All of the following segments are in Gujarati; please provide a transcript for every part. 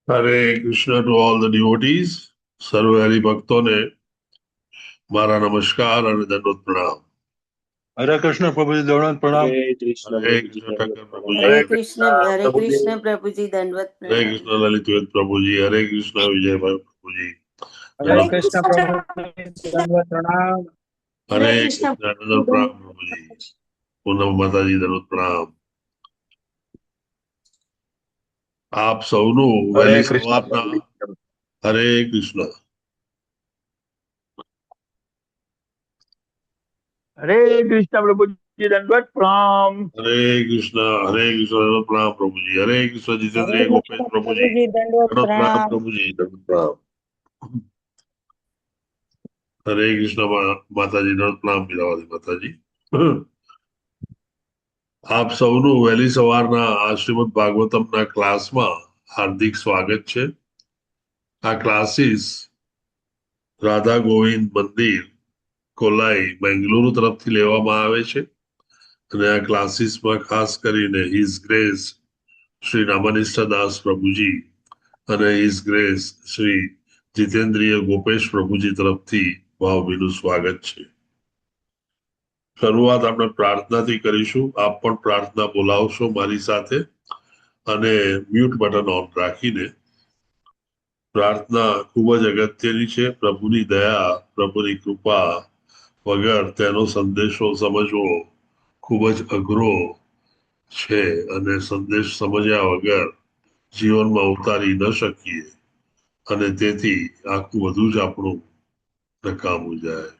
Hare Krishna to all the ડિવોટીઝ. સર્વ હરિભક્તોને મારા નમસ્કાર અને દંડવત પ્રણામ. હરે કૃષ્ણ પ્રભુજી દોડન પ્રણામ. હરે કૃષ્ણ ઠાકર પ્રભુજી. હરે કૃષ્ણ પ્રભુજી દંડવત હરે પ્રણામ. કૃષ્ણ લલિતવેદ પ્રભુજી. હરે કૃષ્ણ વિજયભાઈ પ્રભુજી. હરે કૃષ્ણ પ્રભુજી દંડવત પ્રણામ. હરે કૃષ્ણ દંડવત પ્રણામ પ્રભુજી. પૂનમ માતાજી દંડવત પ્રણામ. આપ સૌનું વહેલી સવારના હરે કૃષ્ણ. હરે કૃષ્ણ પ્રભુજી દંડવત પ્રણામ. હરે કૃષ્ણ દંડવત પ્રણામ પ્રભુજી. હરે કૃષ્ણ જીતેન્દ્રિય ગોપેશ પ્રભુજી. દંડવત દંડવત પ્રણામ પ્રભુજી. દંડવત પ્રણામ. હરે કૃષ્ણ માતાજી દંડવત પ્રણામ મીરાવાદી માતાજી. આપ સૌનું વહેલી સવારના આ શ્રીમદ ભાગવતમના ક્લાસમાં હાર્દિક સ્વાગત છે. આ ક્લાસીસ રાધા ગોવિંદ મંદિર કોલાઈ બેંગલુરુ તરફથી લેવામાં આવે છે અને આ ક્લાસીસમાં ખાસ કરીને હિઝ ગ્રેસ શ્રી રામાનિષ્ઠ દાસ પ્રભુજી અને હિઝ ગ્રેસ શ્રી જીતેન્દ્રિય ગોપેશ પ્રભુજી તરફથી ભાવભીનું સ્વાગત છે. શરૂઆત આપણે પ્રાર્થનાથી કરીશું. આપ પણ પ્રાર્થના બોલાવશો મારી સાથે અને મ્યુટ બટન ઓન રાખીને. પ્રાર્થના ખૂબ જ અગત્યની છે. પ્રભુની દયા, પ્રભુની કૃપા વગર તેનો સંદેશો સમજવો ખૂબ જ અઘરો છે અને સંદેશ સમજ્યા વગર જીવનમાં ઉતારી ન શકીએ અને તેથી આખું બધું જ આપણું નકામું જાય.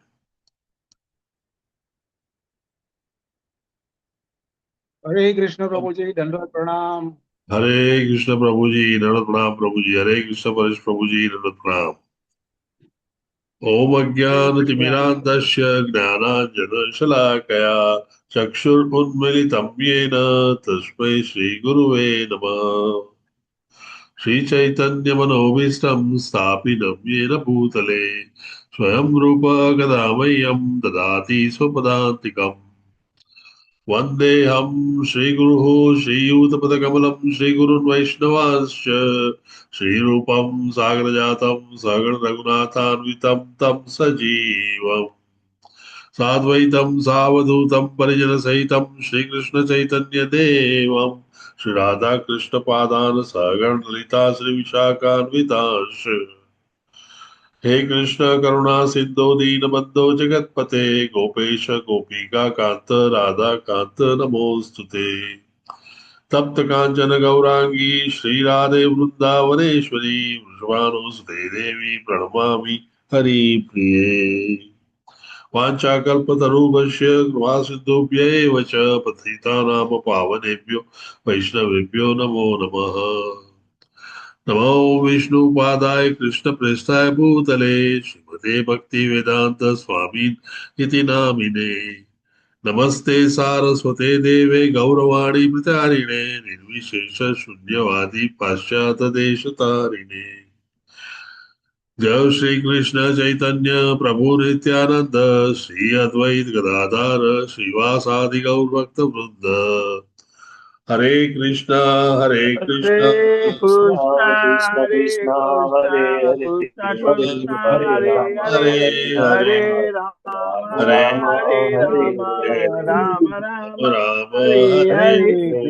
હરે કૃષ્ણ પ્રભુજી દંડવત પ્રણામ. હરે કૃષ્ણ પ્રભુજી દંડવત પ્રણામ પ્રભુજી. હરે કૃષ્ણ પરેશ પ્રભુજી દંડવત પ્રણામ. ઓમ અજ્ઞાનતિમિરાન્ધસ્ય જ્ઞાનાંજન શલાકયા ચક્ષુરુન્મિલિतं येन તસ્मै શ્રી ગુરુવે નમઃ. શ્રી ચૈતન્ય મનોભીષ્ટં સ્થાપિतं येन ભૂતલે સ્વયં રૂપ ગદામહ્યં દદાતિ સ્વપદાન્તિકम्. વંદેહમ શ્રીગુરુઃ શ્રીયુતપદકમલં શ્રીગુરુन् વૈષ્ણવાંશ્ચ શ્રીરૂપં સાગરજાतं સગણ રઘુનાથાન્વિतं तं સજીવम् સાદ્વૈતમ સાવધૂતમ પરિજન સહિતમ શ્રી કૃષ્ણ ચૈતન્ય દેવમ શ્રી રાધા કૃષ્ણ પાદાન સગણ લલિતા શ્રી વિશાખાન્વિતાંશ. હે કૃષ્ણ કરુણા સિંધો દીનબંધો જગતપતે ગોપેશ ગોપિકા કાંત રાધા કાંત નમોસ્તુતે. તપ્ત કાંચન ગૌરાંગી શ્રી રાધે વૃંદાવનેશ્વરી વૃષભાનુસુતે દેવી પ્રણમામિ હરિપ્રિયે. વાંચાકલ્પતરુભ્ય કૃપા સિંધુભ્ય એવ ચ પતિતાનામ પાવનેભ્યો વૈષ્ણવેભ્યો નમો નમઃ. નમો વિષ્ણુપાદાય કૃષ્ણ પ્રેષ્ઠાય ભૂતલે શ્રીમતે ભક્તિ વેદાંત સ્વામી ઇતિ નામિને. નમસ્તે સારસ્વતે દેવે ગૌરવાણી પ્રચારિણે નિર્વિશેષ શૂન્યવાદી પાશ્ચાત દેશ તારિણે. જય શ્રી કૃષ્ણ ચૈતન્ય પ્રભુ નિત્યાનંદ શ્રી અદ્વૈત ગદાધાર શ્રીવાસાદિ ગૌર ભક્ત વૃંદ. હરે કૃષ્ણ હરે હરે કૃષ્ણ કૃષ્ણ હરે કૃષ્ણ કૃષ્ણ હરે હરે હરે રામ હરે હરે રામ રામ રામ રામ હરે હરે હરે.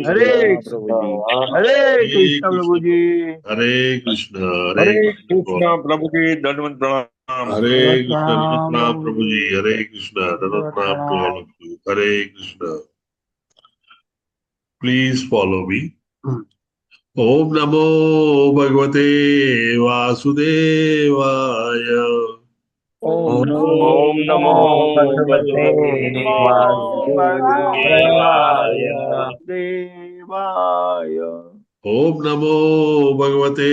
હરે પ્રભુજી. હરે કૃષ્ણ પ્રભુજી. હરે કૃષ્ણ હરે કૃષ્ણ કૃષ્ણ પ્રભુજી દંડવત પ્રણામ. હરે દંડવત કૃષ્ણ પ્રણામ પ્રણામ પ્રભુજી. પ્રભુજી. હરે કૃષ્ણ દંડવત પ્રણામ to all પ્રણામ. of you. Hare Krishna. Please follow me. ઓમ નમો ભગવતે વાસુદેવાય. ઓમ ઓમ નમો ભગવતે ભગવતે વાસુદેવાય. વાસુદેવાય. ઓમ નમો ભગવતે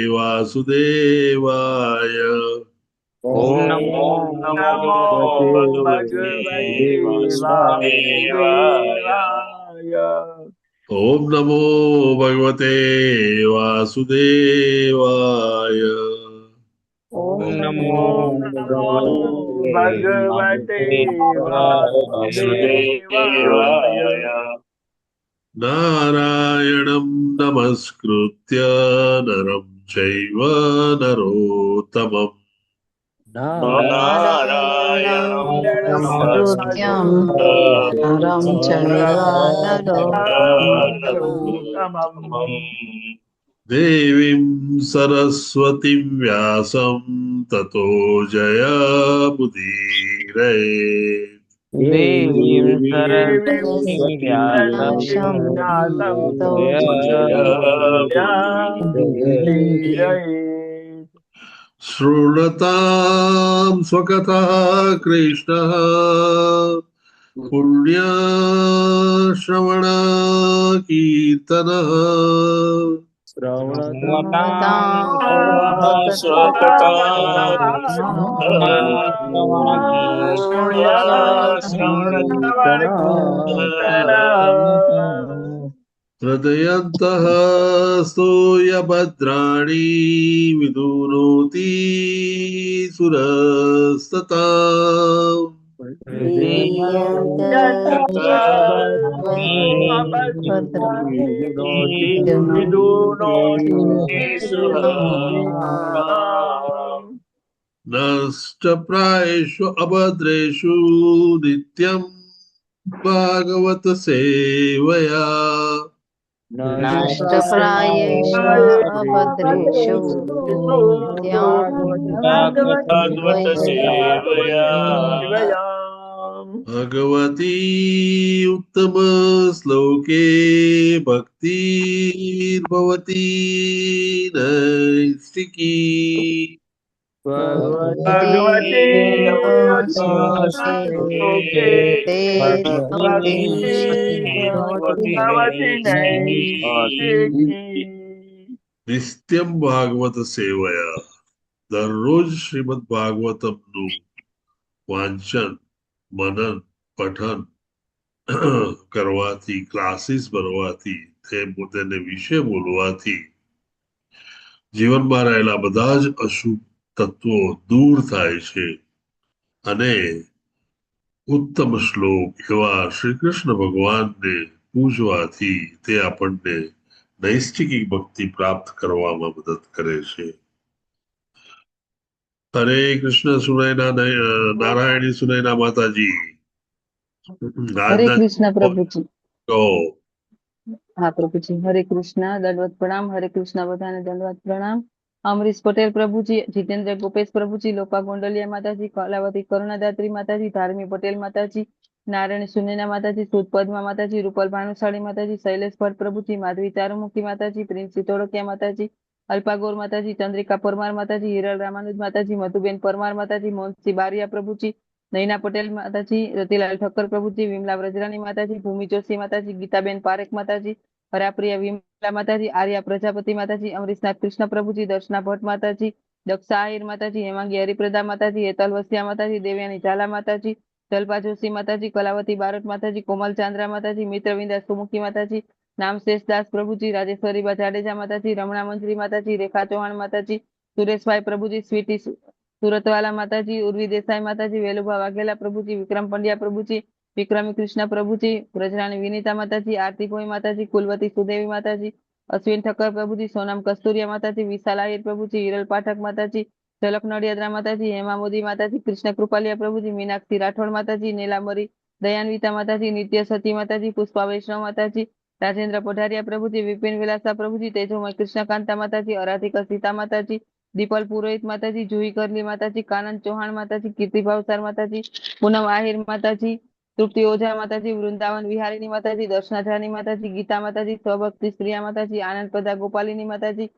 વાસુદેવાય. ઓમ નમો નમો ભગવતે ભગવતે વાસુદેવાય. વાસુદેવાય. ઓમ નમો ભગવતે વાસુદેવાય. ઓમ નમો ઓમ નમો ભગવતે વાસુદેવાય. વાસુદેવાય. નારાયણં नमस्कृत्य नरं चैव नरोत्तमम् नारायणं नमस्कृत्यं नरं चैव नरोत्तमम् देवीं सरस्वतीं व्यासं ततो जयमुदीरये देवीं सरस्वतीं व्यासं व्यासं ततो शृणुतां स्वकथः कृष्णः पुण्यश्रवणकीर्तनः श्रवतां हृदयन्तः स्तूयभद्राणि विदुनोति सुरस्तता नष्टप्रायेषु अभद्रेषु नित्यं भागवत सेवया नष्टप्रायेषु अभद्रेषु भगवती उत्तमश्लोके भक्तिर्भवती नैष्टिकी નિત્યમ ભાગવત સેવયા દરરોજ શ્રીમદ ભાગવતમનું વાંચન મનન પઠન કરવાથી ક્લાસીસ ભરવાથી તેને વિશે બોલવાથી જીવનમાં રહેલા બધા જ અશુભ તત્વો દૂર થાય છે અને ઉત્તમ શ્લોક એવા શ્રી કૃષ્ણ ભગવાનને પૂજવાથી તે આપણને નૈષ્ઠિક ભક્તિ પ્રાપ્ત કરવામાં મદદ કરે છે હરે કૃષ્ણ સુનયના નારાયણી સુનયના માતાજી હરે કૃષ્ણ પ્રભુજી કહો હા પ્રભુજી હરે કૃષ્ણ દંડવત પ્રણામ હરે કૃષ્ણ બધાને દંડવત પ્રણામ અમરીશ પટેલ પ્રભુજી જીતેન્દ્ર ગોપેશ પ્રભુજી લોપા ગોંડલિયા માતાજી કલાવતી કરુણાદાત્રી માતાજી ધાર્મી પટેલ માતાજી નારાયણ સુનેના માતાજી સુદ પદ્મા માતાજી રૂપલ ભાનુશાળી માતાજી શૈલેષ ભટ્ટ પ્રભુજી માધવી ચારુમુખી માતાજી પ્રિન્સી તોડકિયા માતાજી અલ્પાગોર માતાજી ચંદ્રિકા પરમાર માતાજી હિરલ રામાનુજ માતાજી મધુબેન પરમાર માતાજી મોહનસિંહ બારિયા પ્રભુજી નૈના પટેલ માતાજી રતિલાલ ઠક્કર પ્રભુજી વિમલા વ્રજરાની માતાજી ભૂમિ જોશી માતાજી ગીતાબેન પારેખ માતાજી હરાપ્રિયા વિમલા માતાજી આર્યા પ્રજાપતિ માતાજી અમરીશનાથ કૃષ્ણ પ્રભુજી દર્શના ભટ્ટ માતાજી દક્ષા આહિર માતાજી હેમાંગી હરિપ્રદા માતાજી હેતલ વસિયા માતાજી દેવ્યાની ઝાલા માતાજી જલ્પા જોશી માતાજી કલાવતી બારટ માતાજી કોમલ ચાંદ્રા માતાજી મિત્રવિંદા સુમુખી માતાજી નામ શેષદાસ પ્રભુજી રાજેશ્વરીબા જાડેજા માતાજી રમણા મંત્રી માતાજી રેખા ચૌહાણ માતાજી સુરેશભાઈ પ્રભુજી સ્વીટી સુરતવાલા માતાજી ઉર્વી દેસાઈ માતાજી વેલુભા વાઘેલા પ્રભુજી વિક્રમ પંડ્યા પ્રભુજી વિક્રમી કૃષ્ણ પ્રભુજી બ્રજરાણી વિનીતા માતાજી આરતી ભોઈ માતાજી કુલવતી સુદેવી માતાજી અશ્વિન ઠક્કર પ્રભુજી સોનમ કસ્તુરિયા માતાજી વિશાલ આહિર પ્રભુજી હિરલ પાઠક માતાજી ઝલક નડિયાદરા માતાજી હેમા મોદી માતાજી કૃષ્ણ કૃપાલિયા પ્રભુજી મીનાક્ષી રાઠોડ માતાજી નીલાંબરી દયાન્વિતા માતાજી નિત્ય સતી માતાજી પુષ્પા વૈષ્ણવ માતાજી રાજેન્દ્ર પઢારિયા પ્રભુજી વિપિન વિલાસા પ્રભુજી તેજોમય કૃષ્ણકાંતા માતાજી અરાધિકા સીતા માતાજી દીપલ પુરોહિત માતાજી જુહી કરલી માતાજી કાનન ચૌહાણ માતાજી કીર્તિ ભાવસાર માતાજી પૂનમ આહિર માતાજી તૃપ્તિ ઓઝા માતાજી વૃંદાવન વિહારીની માતાજી દર્શનાજાની માતાજી ગીતા માતાજી સ્વભક્તિ સ્ત્રીયા માતાજી આનંદ પ્રદા ગોપાલીની માતાજી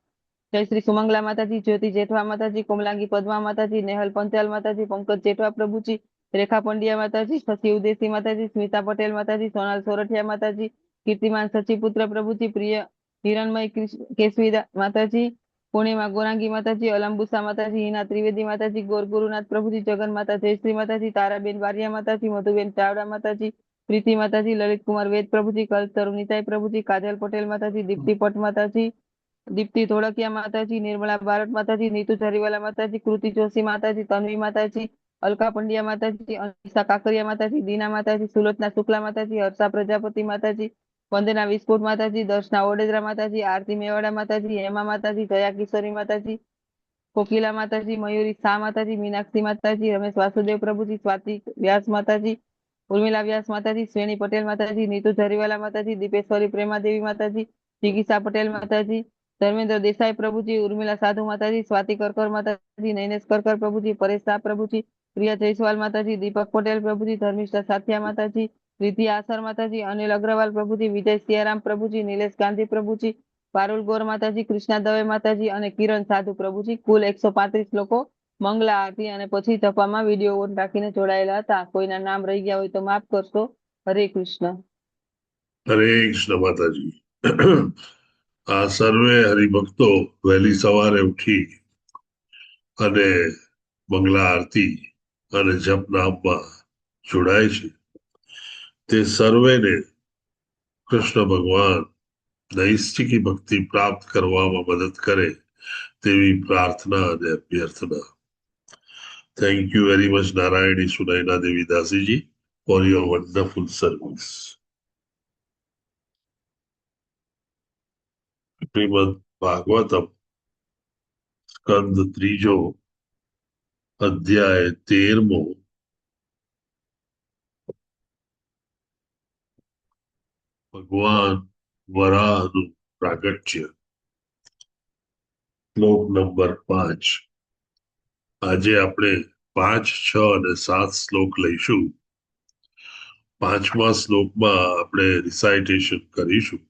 જયશ્રી સુમંગલા માતાજી જ્યોતિ જેઠવા માતાજી કોમલાંગી પદ્મા માતાજી નેહલ પંચાલ માતાજી પંકજ જેઠવા પ્રભુજી રેખા પંડ્યા માતાજી શશી ઉદેસી માતાજી સ્મિતા પટેલ માતાજી સોનાલ સોરઠિયા માતાજી કીર્તિમાન સચીપુત્ર પ્રભુજી પ્રિય હિરણમય કેશવી માતાજી પૂર્ણિમા ગોરાંગી માતાજી અલંબુસા માતાજી હિના ત્રિવેદી માતાજી ગોરગુરુનાથ પ્રભુજી જગન માતા જયશ્રી માતાજી તારાબેન બારિયા માતાજી મધુબેન ચાવડા માતાજી પ્રીતિ માતાજી લલિત કુમાર વેદ પ્રભુજી કલ્પતરુ નીતાઈ પ્રભુજી કાજલ પટેલ માતાજી દીપ્તિ પટ માતાજી દીપ્તિ ધોળકિયા માતાજી નિર્મળા ભારત માતાજી નીતુ જરીવાલા માતાજી કૃતિ જોશી માતાજી તન્વી માતાજી અલકા પંડ્યા માતાજી અનિશા કાકરિયા માતાજી દીના માતાજી સુલોચના શુક્લા માતાજી હર્ષા પ્રજાપતિ માતાજી વંદના વિસ્ફોટ માતાજી, દર્શના ઓડેદરા માતાજી, આરતી મેવાડા માતાજી, હેમા માતાજી, જયા કિશોરી માતાજી, કોકિલા માતાજી, મયુરી શાહ માતાજી, મીનાક્ષી માતાજી, રમેશ વાસુદેવ પ્રભુજી, સ્વાતિ વ્યાસ માતાજી, ઉર્મિલા વ્યાસ માતાજી, શ્રેણી પટેલ માતાજી, નીતુ જરીવાલા માતાજી, દીપેશ્વરી પ્રેમાદેવી માતાજી, જિગીસા પટેલ માતાજી, ધર્મેન્દ્ર દેસાઈ પ્રભુજી, ઉર્મિલા સાધુ માતાજી, સ્વાતિ કરકર માતાજી, નૈનેશ કરકર પ્રભુજી, પરેશ શાહ પ્રભુજી, પ્રિયા જયસ્વાલ માતાજી, દીપક પટેલ પ્રભુજી, ધર્મિષ્ઠા સાથિયા માતાજી, રિધિ આસર માતાજી, અનિલ અગ્રવાલ પ્રભુજી, વિજય સિયારામ પ્રભુજી, નિલેશ ગાંધી પ્રભુજી, પારુલ ગોર માતાજી, કૃષ્ણા દવે માતાજી અને કિરણ સાધુ પ્રભુજી, કુલ 135 લોકો મંગલા આરતી અને પછી જપામાં વિડીયો ઓન રાખીને જોડાયેલા હતા. કોઈના નામ રહી ગયા હોય તો માફ કરશો. હરે કૃષ્ણ. હરે કૃષ્ણ માતાજી. આ સર્વે હરિભક્તો વહેલી સવારે ઉઠી અને મંગલા આરતી અને જપ નામમાં જોડાય છે. તે સર્વેને કૃષ્ણ ભગવાન નૈષ્ઠિકી ભક્તિ પ્રાપ્ત કરવામાં મદદ કરે તેવી પ્રાર્થના અને અભ્યર્થના. Thank you very much Narayani Sunayana Devi Dasiji for your wonderful service. Shrimad Bhagavatam સ્કંદ 3 અધ્યાય 13. ભગવાન વરાહનું પ્રાગટ્ય. શ્લોક નંબર 5. આજે આપણે 5, 6 અને 7 શ્લોક લઈશું. 5મા શ્લોકમાં આપણે રિસાઇટેશન કરીશું.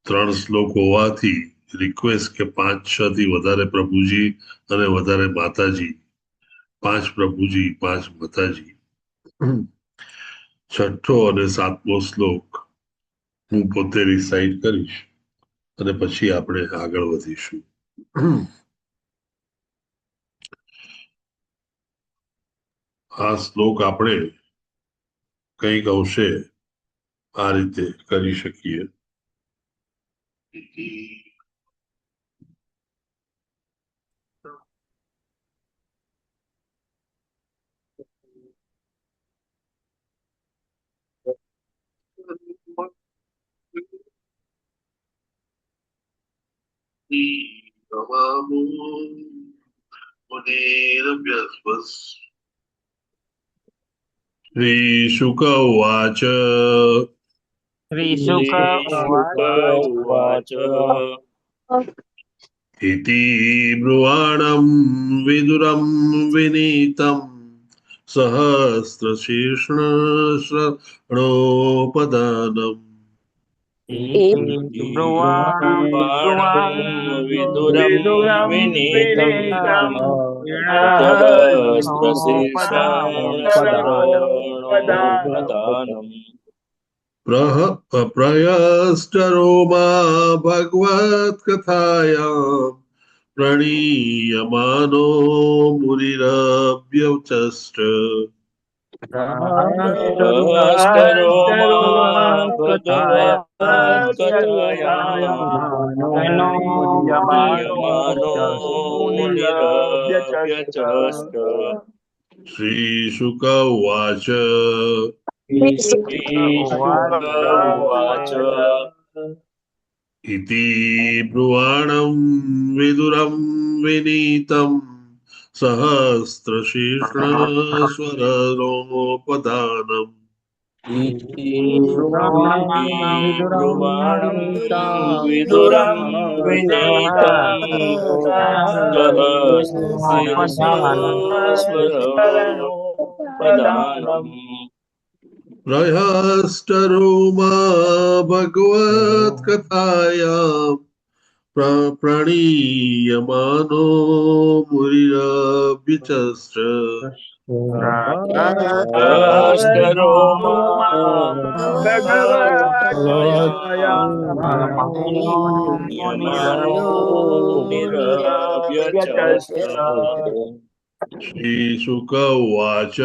3 શ્લોક હોવાથી રિક્વેસ્ટ કે 5, 6 થી વધારે પ્રભુજી અને વધારે માતાજી, 5 પ્રભુજી 5 માતાજી. 6ઠ્ઠો અને 7મો શ્લોક હું પોતે રિસાઇટ કરીશ અને પછી આપણે આગળ વધીશું. આ શ્લોક આપણે કંઈક અંશે આ રીતે કરી શકીએ. श्रीशुक उवाच श्रीशुक उवाच इति ब्रुवाणं विदुरं विनीतं सहस्रशीर्षणोपदानम् ब्रुवाणं विदुरं विनीतं सहस्रशीर्षणोपदानम् प्रयश्चरो मा भगवत्कथायां प्रणीयमानो मुनिरभ्यवचष्ट सहस्रो मुनिरभ्यचष्ट श्रीशुक उवाच उवाच इति ब्रुवाणं विदुरं विनीतं सहस्रशीर्षणस्वरोपदानम् ब्रुवाणं विदुरं विनीतं सहस्रशीर्षणोपदानम् प्रहस्तरो मा भगवत्कथायां प्रणीयमानो मुनिरभ्यचष्ट सहस्रो मुनिरभ्यचष्ट श्रीशुक उवाच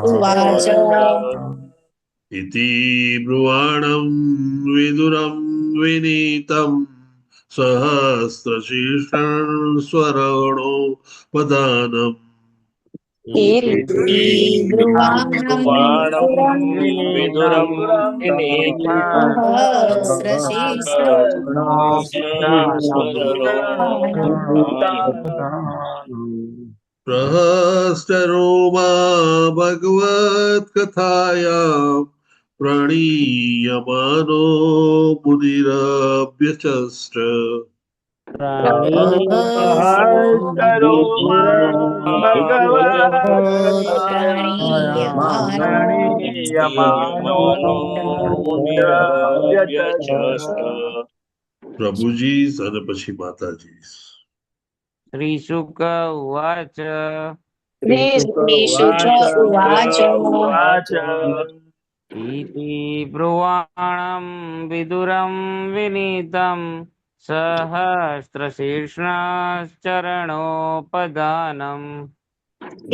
उवाच इति ब्रुवाणं विदुरं विनीतं सहस्रशीर्षणस्वरोपदानम् इति ब्रुवाणं ब्रुवाणं विदुरं विदुरं विनीतं सहस्रशीर्षं शरणोपदानम् प्रहस्तरो मा भगवत्कथायां प्रणीयमानो मुनिरभ्यचष्ट सहस्रो प्रणीयमानो प्रणीयमानो मुनिरव्यचष्ट પ્રભુજી અને પછી માતાજી. श्रीशुक उवाच श्रीशुक उवाच उवाच इति ब्रुवाणं विदुरं विनीतं सहस्रशीर्षश्चरणोपदानम्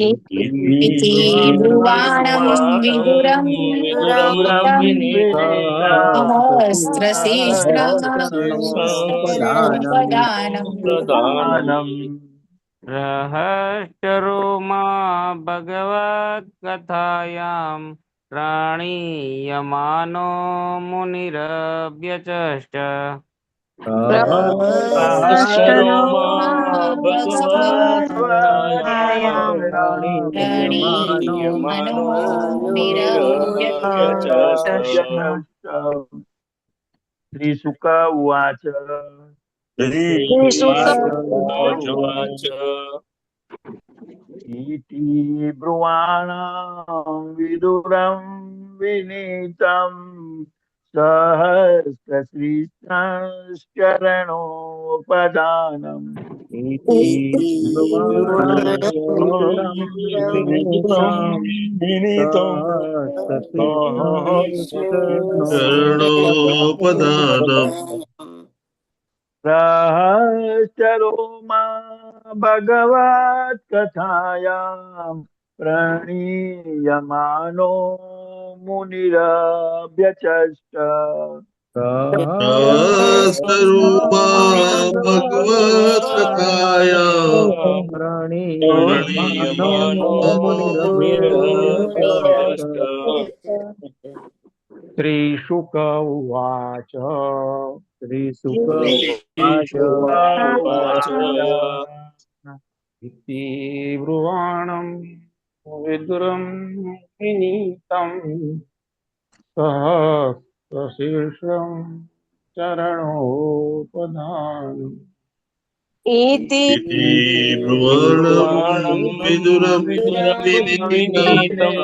इति ब्रुवाणं विदुरं विनीतं सहस्रशीर्षोपदानम् प्रदानम् रहस्यरो मा भगवत्कथायां प्राणीयमानो मुनिरव्यचष्ट सहस्रो भगवत्कथायां प्रणीयमानो मुनिरव्यचष्ट श्रीशुक उवाच श्रीशुक इति ब्रुवाणं विदुरं विनीतं सहस्रशीर्षश्चरणोपदानम् ચરણોપદાનમ सहस्रो मा भगवत्कथायां प्रणीयमानो मुनिरभ्यचष्ट સહસ્રરૂપા ભગવત્કથાયાં प्रणीयमानो मुनिरभ्यचष्ट श्रीशुक उवाच उवाच इति ब्रुवाणं विदुरं विनीतं सहस्रशीर्षं चरणोपधानम् इति इति ब्रुवाणं विदुरं विनीतं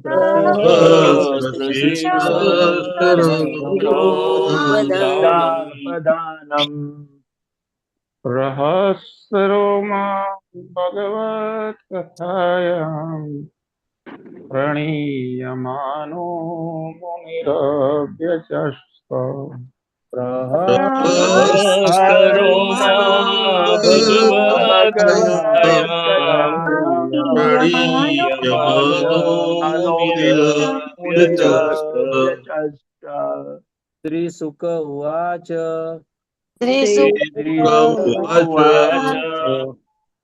सहस्रशीर्षशरणोपदानम् रहस्यरो मा भगवत्कथायां प्रणीयमानो मुनिरभ्यचष्ट सहस्रो भगवत्कथायां प्रणीयमानो मुनिरभ्यचष्ट श्रीशुक उवाच उवाच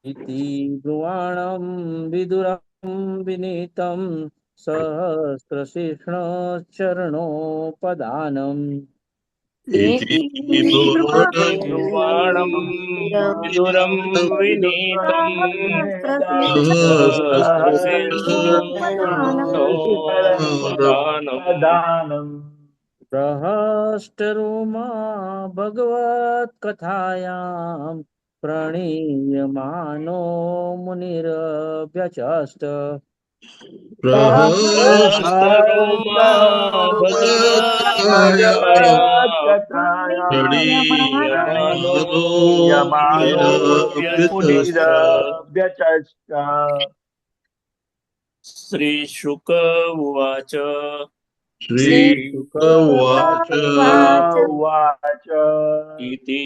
इति ब्रुवाणं विदुरं विनीतं सहस्रशीर्षचरणोपदानम् इति ब्रुवाणं ब्रुवाणं विदुरं विनीतं सहस्रशीर्षोपदानम् सहस्रो मा भगवत्कथायां प्रणीयमानो मुनिरभ्यचष्ट सहस्रो भगवत्कथायां प्रणीयमानो मुनिरभ्यचष्ट श्रीशुक उवाच श्रीशुक उवाच उवाच इति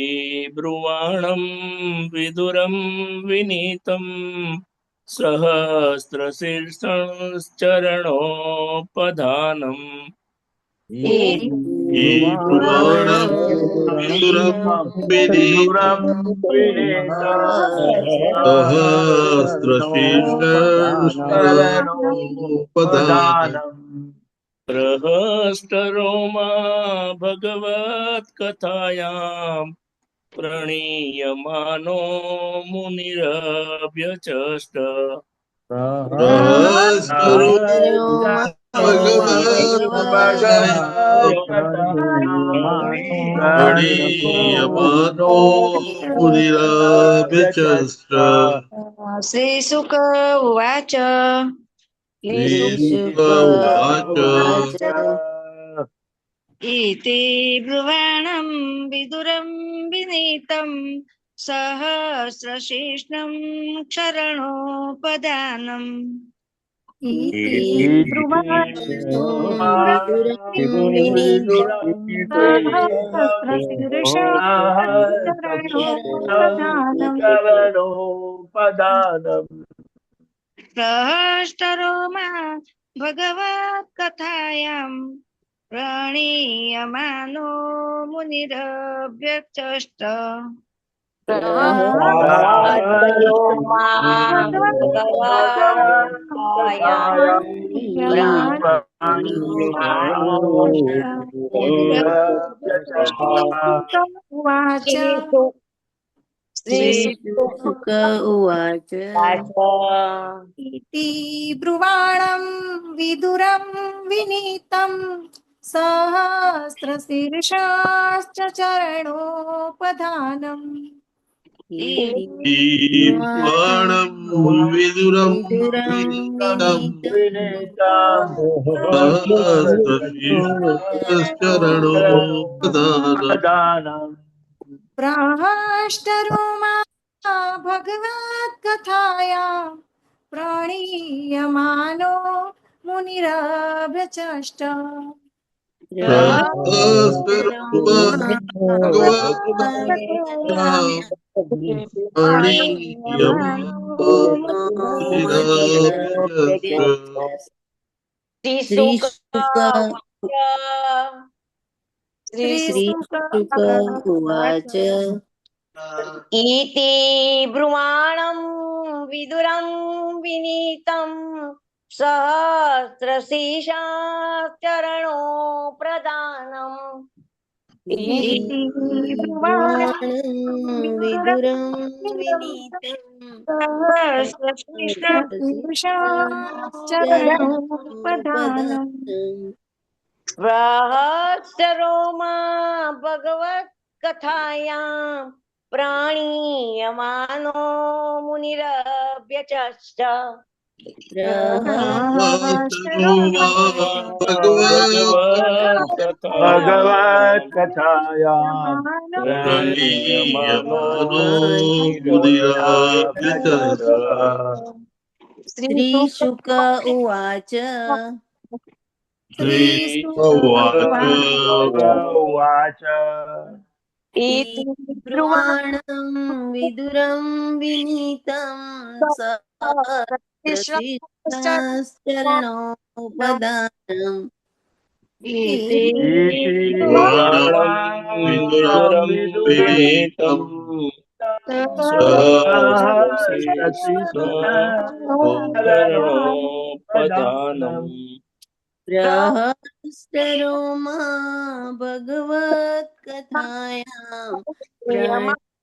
ब्रुवाणं विदुरं विनीतं सहस्रशीर्षश्चरणोपधानम् ब्रुवाणं विदुरं विदुरं सहस्रशीर्षोपधानम् प्रहस्तरोमा भगवत्कथायां प्रणीयमानो मुनिरभ्यचष्ट सहस्रो प्रणीयमानो मुनिरभ्यचष्ट श्रीशुक उवाच श्रीशुक उवाच इति ब्रुवाणं विदुरं विनीतं सहस्रशीर्षं क्षरणोपदानम् सहस्रोमा भगवत्कथायां प्रणीयमानो मुनिरभ्यचष्ट श्रीशुक उवाच इति ब्रुवाणं विदुरं विनीतं सहस्रशीर्षाश्च चरणोपधानम् बाणं विदुरं विनीतं सहस्रशीर्षश्चरणोपदानम् प्राहाष्टरोमा भगवत्कथायां प्रणीयमानो मुनिरभ्यचष्ट श्रीशुक उवाच इति ब्रुवाणं विदुरं विनीतं सहस्रशीर्षाश्चरणोपदानम् विदुरं विनीतं सहस्रशीर्षाश्चरणोपदानम् रहस्यरोमा भगवत्कथायां प्राणीयमानो मुनिरभ्यचष्ट भगवत्कथायां प्रणीयमानो मुनिरभ्यचष्ट श्रीशुक उवाच उवाच इति ब्रुवाणं विदुरं विनीतं सहस्रशीर्षश्चरणोपदानम् इति विदुरं विनीतं सहस्रशीर्षश्चरणोपदानम् प्रहस्तरोमा भगवत्कथायां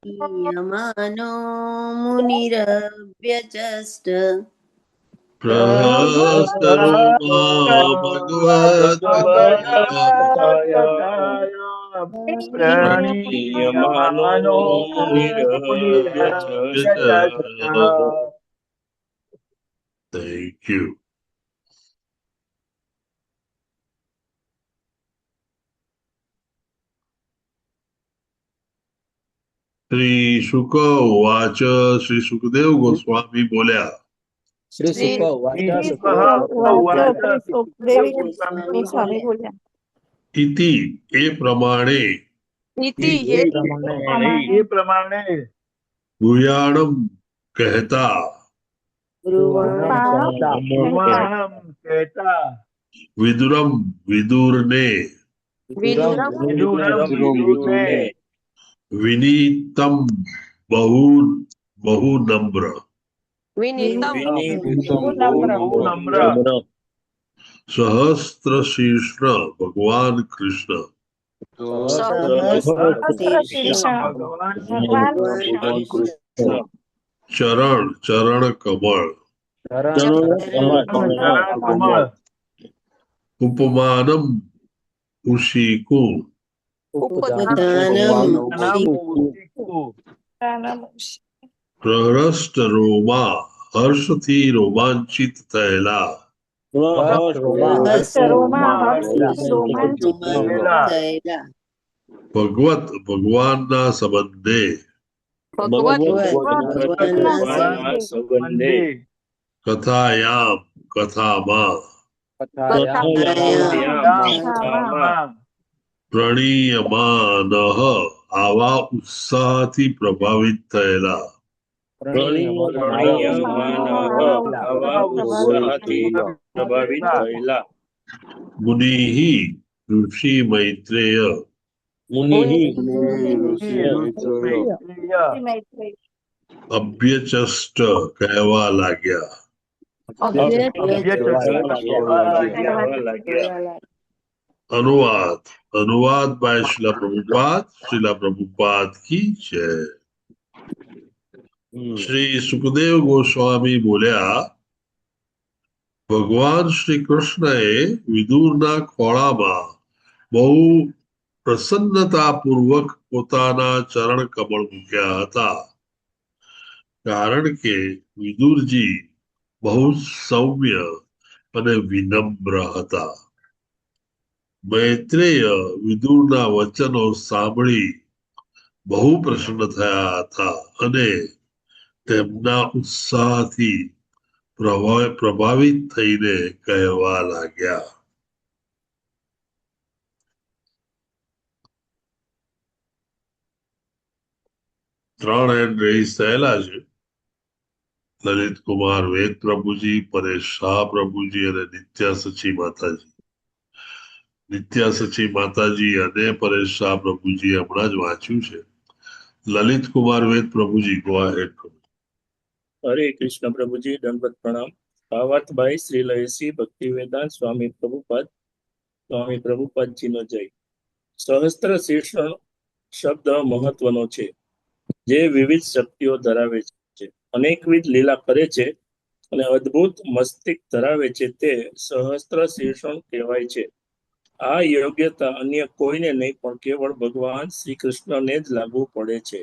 प्रणीयमानो मुनिरभ्यचष्ट प्रहस्तरोमा भगवत्कथायां प्रणीयमानो मुनिरभ्यचष्ट Thank you. श्री शुक उवाच श्री सुखदेव गोस्वामी बोल्या श्रीशुक उवाच स्वामी बोल्या इति ए प्रमाणे ये प्रमाणे गुयाणम कहता ब्रुवाणं कहता વિદુરમ વિદુરને, વિદુરમ વિદુરને વિનીતમ બહુ બહુ નમ્ર, વિનીતમ બહુ નમ્ર સહસ્ત્ર શીર્ષ ભગવાન કૃષ્ણ, ભગવાન ભગવાન ભગવાન કૃષ્ણ ચરણ ચરણ કમળ, કમળ ઉપમાનમ ઉશીકુ, ઉપદાનમ પ્રહસ્ત રોમા હર્ષથી રોમાંચિત થયેલા, થયેલા ભગવત ભગવાનના સંબંધે, ભગવાનના સંબંધે કથાયામ કથામાં, પ્રણીયમાન આવા ઉત્સાહથી પ્રભાવિત થયેલા, પ્રભાવિત થયેલા મુનિહિ ઋષિ મૈત્રેય અભ્યચષ્ટ કહેવા લાગ્યા. अनुवाद बाय शिला प्रभुपाद की जय. श्री सुखदेव गोस्वामी बोल्या, ભગવાન શ્રી કૃષ્ણએ વિદુરના ખોળામાં બહુ પ્રસન્નતાપૂર્વક પોતાના ચરણ કમળ મૂક્યા હતા, કારણ કે વિદુરજી બહુ સૌમ્ય અને વિનમ્ર હતા. મૈત્રેય વિદુરના વચનો સાંભળી બહુ પ્રસન્ન થયા હતા અને તેમના ઉત્સાહથી પ્રભાવિત થઈને કહેવા લાગ્યા. ત્રણ હેન્ડ રેઇઝ થયેલા છે. લલિત કુમાર વેદ પ્રભુજી, પરેશ શાહ પ્રભુજી અને નિત્યા સચી માતાજી. નિત્યા સચી માતાજી અને પરેશ શાહ પ્રભુજી હમણાં જ વાંચ્યું છે. લલિત કુમાર વેદ પ્રભુજી, ગો અહેડ. હરે કૃષ્ણ પ્રભુજી, દંડવત પ્રણામ. ભાવાર્થભાઈ શ્રી લયસી ભક્તિ વેદાંત સ્વામી પ્રભુપાદજીનો જય. સહસ્ત્ર શીર્ષ શબ્દ મહત્વનો છે, જે વિવિધ શક્તિઓ ધરાવે છે, અનેકવિધ લીલા કરે છે અને અદ્ભુત મસ્તિષ્ક ધરાવે છે, તે સહસ્ત્ર શીર્ષણ કહેવાય છે. આ યોગ્યતા અન્ય કોઈને નહીં પણ કેવળ ભગવાન શ્રી કૃષ્ણને જ લાગુ પડે છે.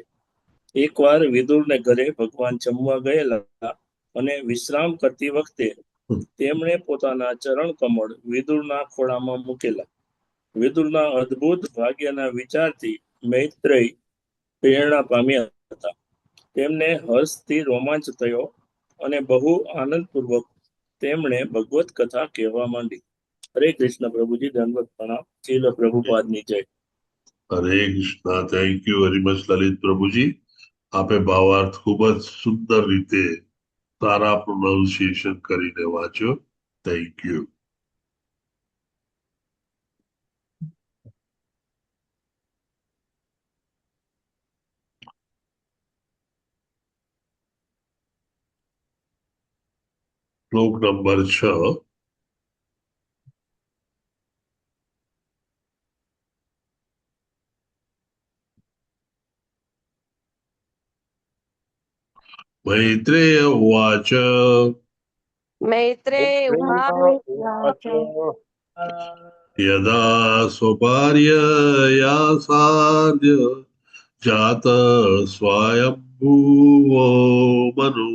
એકવાર વિદુરને ઘરે ભગવાન જમવા ગયેલા અને વિશ્રામ કરતી વખતે તેમણે પોતાના ચરણ કમળ વિદુરના ખોળામાં મૂકેલા. વિદુરના અદ્ભુત ભાગ્યના વિચારથી મૈત્રેય પ્રેરણા પામ્યા હતા. તેમને હર્ષથી રોમાંચ થયો અને બહુ આનંદપૂર્વક તેમણે ભગવત કથા કહેવા માંડી. હરે કૃષ્ણ પ્રભુજી, દંડવત પ્રણામ. શીલ પ્રભુપાદની જય. હરે Krishna. Thank you very much Lalit પ્રભુજી. આપે ભાવાર્થ ખૂબ જ સુંદર રીતે સારા પ્રોનાઉન્સિએશન કરીને વાંચ્યો. Thank you. શ્લોક નંબર 6. मैत्रेय उवाच. यदा स्वभार्यया सार्य जात स्वयंभुवो मनु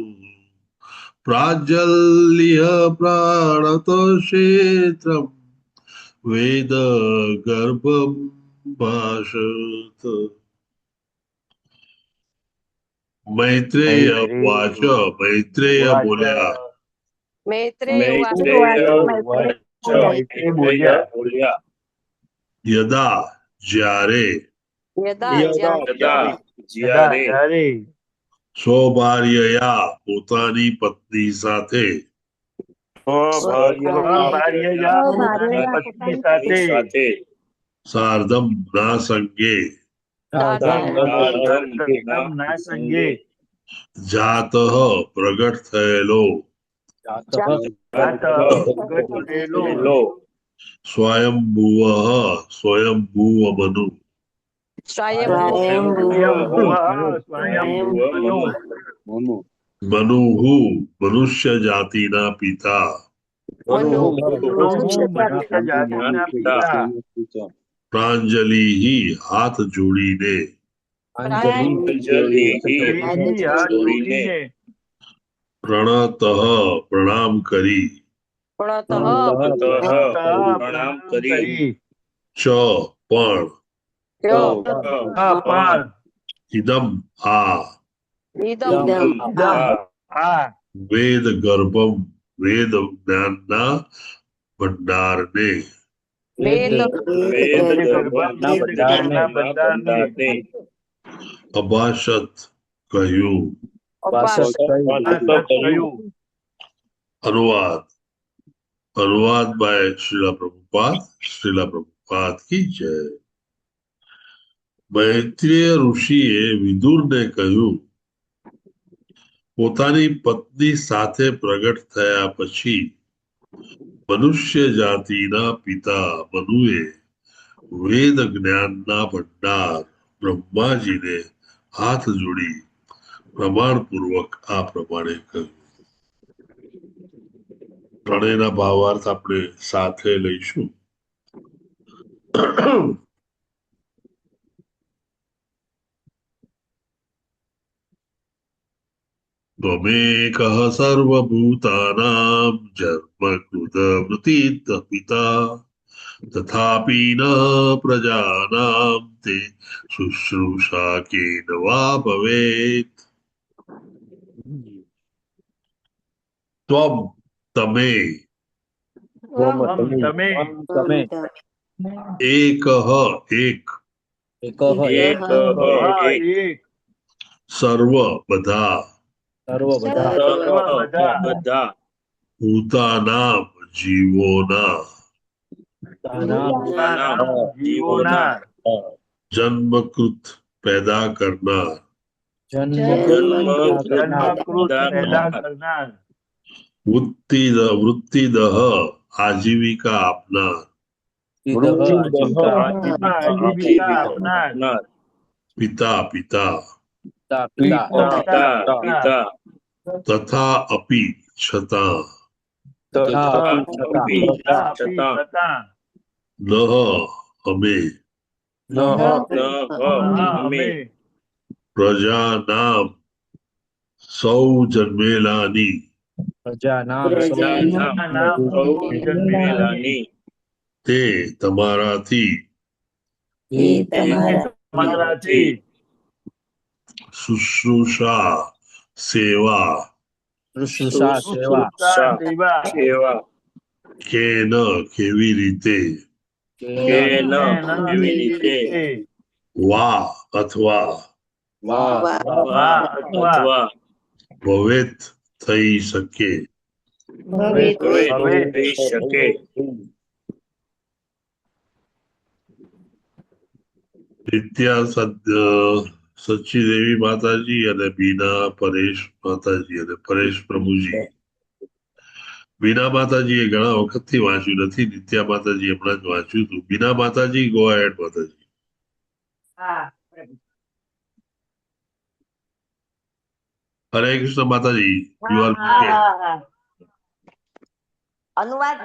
प्राज्वल्य प्राणत क्षेत्रम् वेद गर्भं भाषत. मैत्रेय उवाच. मैत्रेय बोल्या. યદા જ્યારે સ્વભાર્યયા પોતાની પત્ની સાથે ભાર્યા પત્ની સાથે સાથે સાર્ધમ ના સંગે ધર્મ ના સંગે જાત પ્રગટ થયેલો થયેલો સ્વયંભૂવ મનુ સ્વયંભુવ મનુહુ મનુષ્ય જાતિના પિતા મનુષ્ય જાતિના પિતા પ્રાંજલિ હાથ જોડીને અંજલિ હાથ જોડીને પ્રણત પ્રણામ કરી પ્રણામ કરી ચ પણ પણ ઇદમ આ આ વેદ ગર્ભમ વેદ જ્ઞાનના ભંડારને બંધારને અભાષત કહ્યું. अनुवाद अनुवाद बाय श्रीला प्रभुपाद की जय. મૈત્રેય ઋષિએ વિદુરને કહ્યું, પોતાની પત્ની સાથે પ્રગટ થયા પછી મનુષ્ય જાતિના પિતા મનુએ વેદ જ્ઞાનના ભંડાર બ્રહ્માજીને હાથ જોડી પ્રમાણપૂર્વક આ પ્રમાણે કહ્યું. ત્રણેયના ભાવાર્થ આપણે સાથે લઈશું. त्वमेकः सर्वभूतानां जन्मकृतवृत्तिः पिता तथापि न प्रजानां ते शुश्रूषा केन वा भवेत्. त्वं તમે તમે એકઃ એક એક સર્વ બધા બધા ભૂતાનામ જીવોના જીવોના જન્મકૃત પેદા કરનાર જન્મકૃત પેદા કરનાર વૃત્તિદહ આજીવિકા આપનાર આજીવિકા આપનાર પિતા પિતા પિતા તથા અપી છતાં છતાં નહ અમે અમે પ્રજાનામ સૌ જન્મેલાની જન્મેલાની તે તમારાથી તમારાથી શુશ્રૂષા સેવા સેવા સેવા કેન કેવી રીતે કેન કેવી રીતે વા અથવા અથવા ભવેત થઈ શકે. થઈ શકે. નિત્યા સચ્ચિદેવી માતાજી અને બીના પરેશ માતાજી અને પરેશ પ્રભુજી. બીના માતાજીએ ઘણા વખતથી વાંચ્યું નથી. નિત્યા માતાજી હમણાં જ વાંચ્યું હતું. બીના માતાજી ગો હેડ માતાજી. હરે કૃષ્ણ માતાજી. યુ આર अनुवाद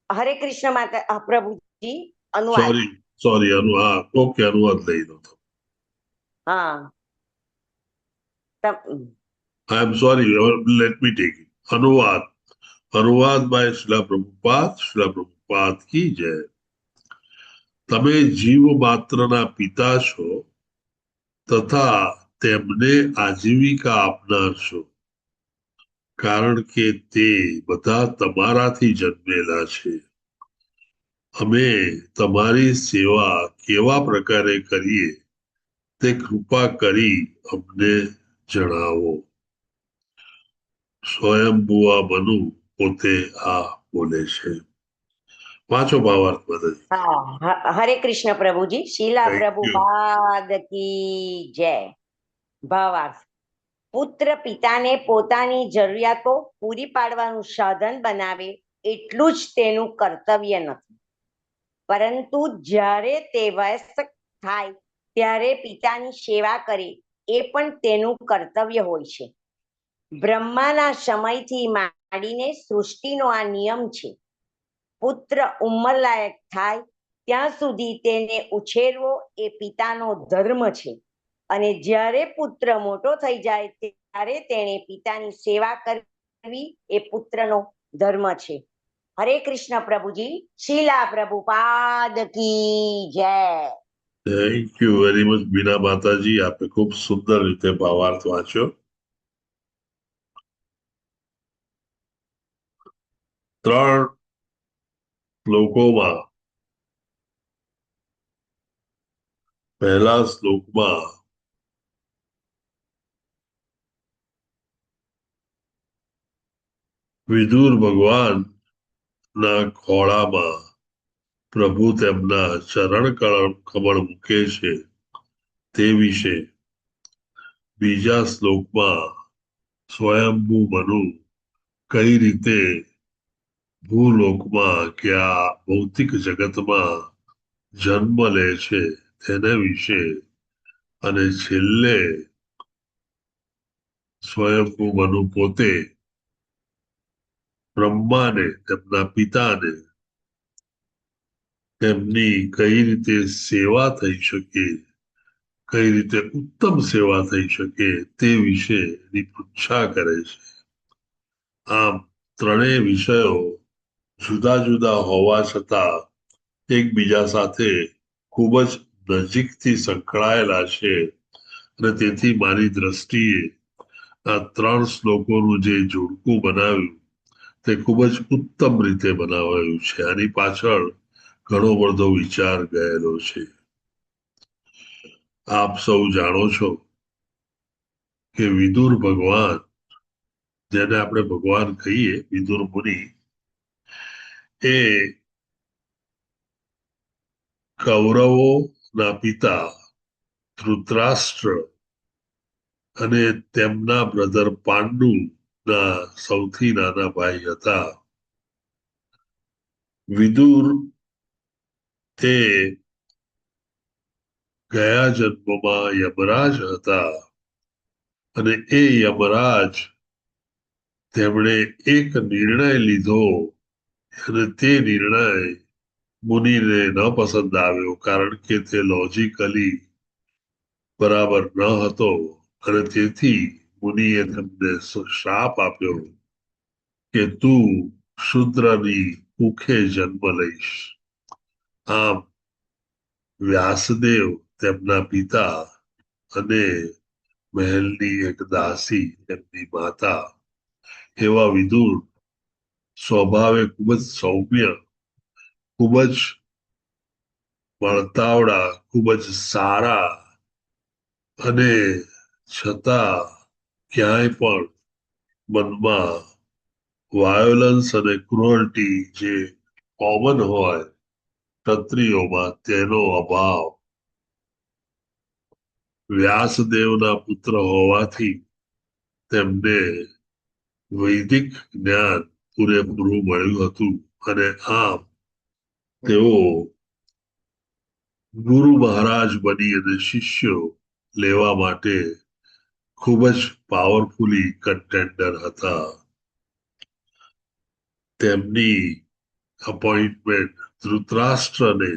हरे कृष्ण माता प्रभुजी अनुवाद સોરી ઓકે અનુવાદ લઈ લો. हाँ I am sorry, let me take it. अनुवाद बाय श्रीला प्रभुपाद की जय. તમે જીવ માત્રના પિતા છો તથા તેમને આજીવિકા આપનાર છો, કારણ કે તે બધા તમારાથી જન્મેલા છે. અમે તમારી સેવા કેવા પ્રકારે કરીએ તે કૃપા કરી અમને જણાવો. સ્વયંભુઆ મનુ પોતે આ બોલે છે. વાંચો ભાવાર્થ માતાજી. હા, હરે કૃષ્ણ પ્રભુજી. શીલા Thank you. પ્રભુપાદ કી જય. ભાવાર્થ. પુત્ર પિતાને પોતાની જરૂરિયાતો પૂરી પાડવાનું સાધન બનાવે એટલું જ તેનું કર્તવ્ય નથી, પરંતુ જ્યારે તે વયસ્ક થાય ત્યારે પિતાની સેવા કરે એ પણ તેનું કર્તવ્ય હોય છે. બ્રહ્માના સમયથી માંડીને સૃષ્ટિનો આ નિયમ છે. પુત્ર ઉંમરલાયક થાય ત્યાં સુધી તેને ઉછેરવો એ પિતાનો ધર્મ છે, અને જ્યારે પુત્ર મોટો થઈ જાય ત્યારે તેણે પિતાની સેવા કરવી એ પુત્રનો ધર્મ છે. હરે કૃષ્ણ પ્રભુજી. શીલા પ્રભુપાદ કી જય. થેન્ક યુ વેરી મચ બીના માતાજી. આપે ખૂબ સુંદર રીતે ભાવાર્થ વાંચ્યો. 3 શ્લોકોમાં પહેલા શ્લોકમાં વિદુર ભગવાન ના ખોળામાં પ્રભુ તેમના ચરણ કમળ મૂકે છે તે વિશે, બીજા શ્લોકમાં સ્વયંભૂ મનુ કઈ રીતે ભૂલોકમાં કે આ ભૌતિક જગતમાં જન્મ લે છે તેના વિશે, અને છેલ્લે સ્વયંભૂ મનુ પોતે બ્રહ્માને, તેમના પિતાને તેમની કઈ રીતે સેવા થઈ શકે, કઈ રીતે ઉત્તમ સેવા થઈ શકે તે વિશેની પૃચ્છા કરે છે. આમ ત્રણેય વિષયો જુદા જુદા હોવા છતાં એકબીજા સાથે ખૂબ જ નજીકથી સંકળાયેલા છે, અને તેથી મારી દ્રષ્ટિએ આ 3 શ્લોકોનું જે જોડકું બનાવ્યું તે ખૂબ જ ઉત્તમ રીતે બનાવાયું છે. આની પાછળ ઘણો બધો વિચાર ગયેલો છે. આપ સૌ જાણો છો કે વિદુર ભગવાન, જેને આપણે ભગવાન કહીએ, વિદુર મુનિ, એ કૌરવોના પિતા ધૃતરાષ્ટ્ર અને તેમના બ્રધર પાંડુ ના સૌથી નાના ભાઈ હતા. વિદુર તે ગયા જન્મમાં યમરાજ હતા, અને એ યમરાજ તેમણે એક નિર્ણય લીધો, અને તે નિર્ણય મુનિને ન પસંદ આવ્યો, કારણ કે તે લોજિકલી બરાબર ન હતો, અને તેથી મુનિએ તેમને શ્રાપ આપ્યો કે તું શૂદ્રની કુખે જન્મ લઈશ. આમ વ્યાસદેવ તેમના પિતા અને મહેલની એક દાસી એમની માતા એવા વિદુર સ્વભાવે ખૂબ જ સૌમ્ય, ખૂબ જ મળતાવડા, ખૂબ જ સારા, અને છતાં ક્યાંય પણ મનમાં વાયોલન્સ અને ક્રુઅલ્ટી જે કોમન હોય ક્ષત્રિયોમાં તેનો અભાવ. વ્યાસદેવના પુત્ર હોવાથી તેમને વૈદિક જ્ઞાન પૂરેપૂરું મળ્યું હતું, અને આમ તેઓ ગુરુ મહારાજ બની અને શિષ્યો લેવા માટે ખૂબ જ પાવરફુલી કન્ટેન્ડર હતા. તેમની અપોઇન્ટમેન્ટ ધૃતરાષ્ટ્રને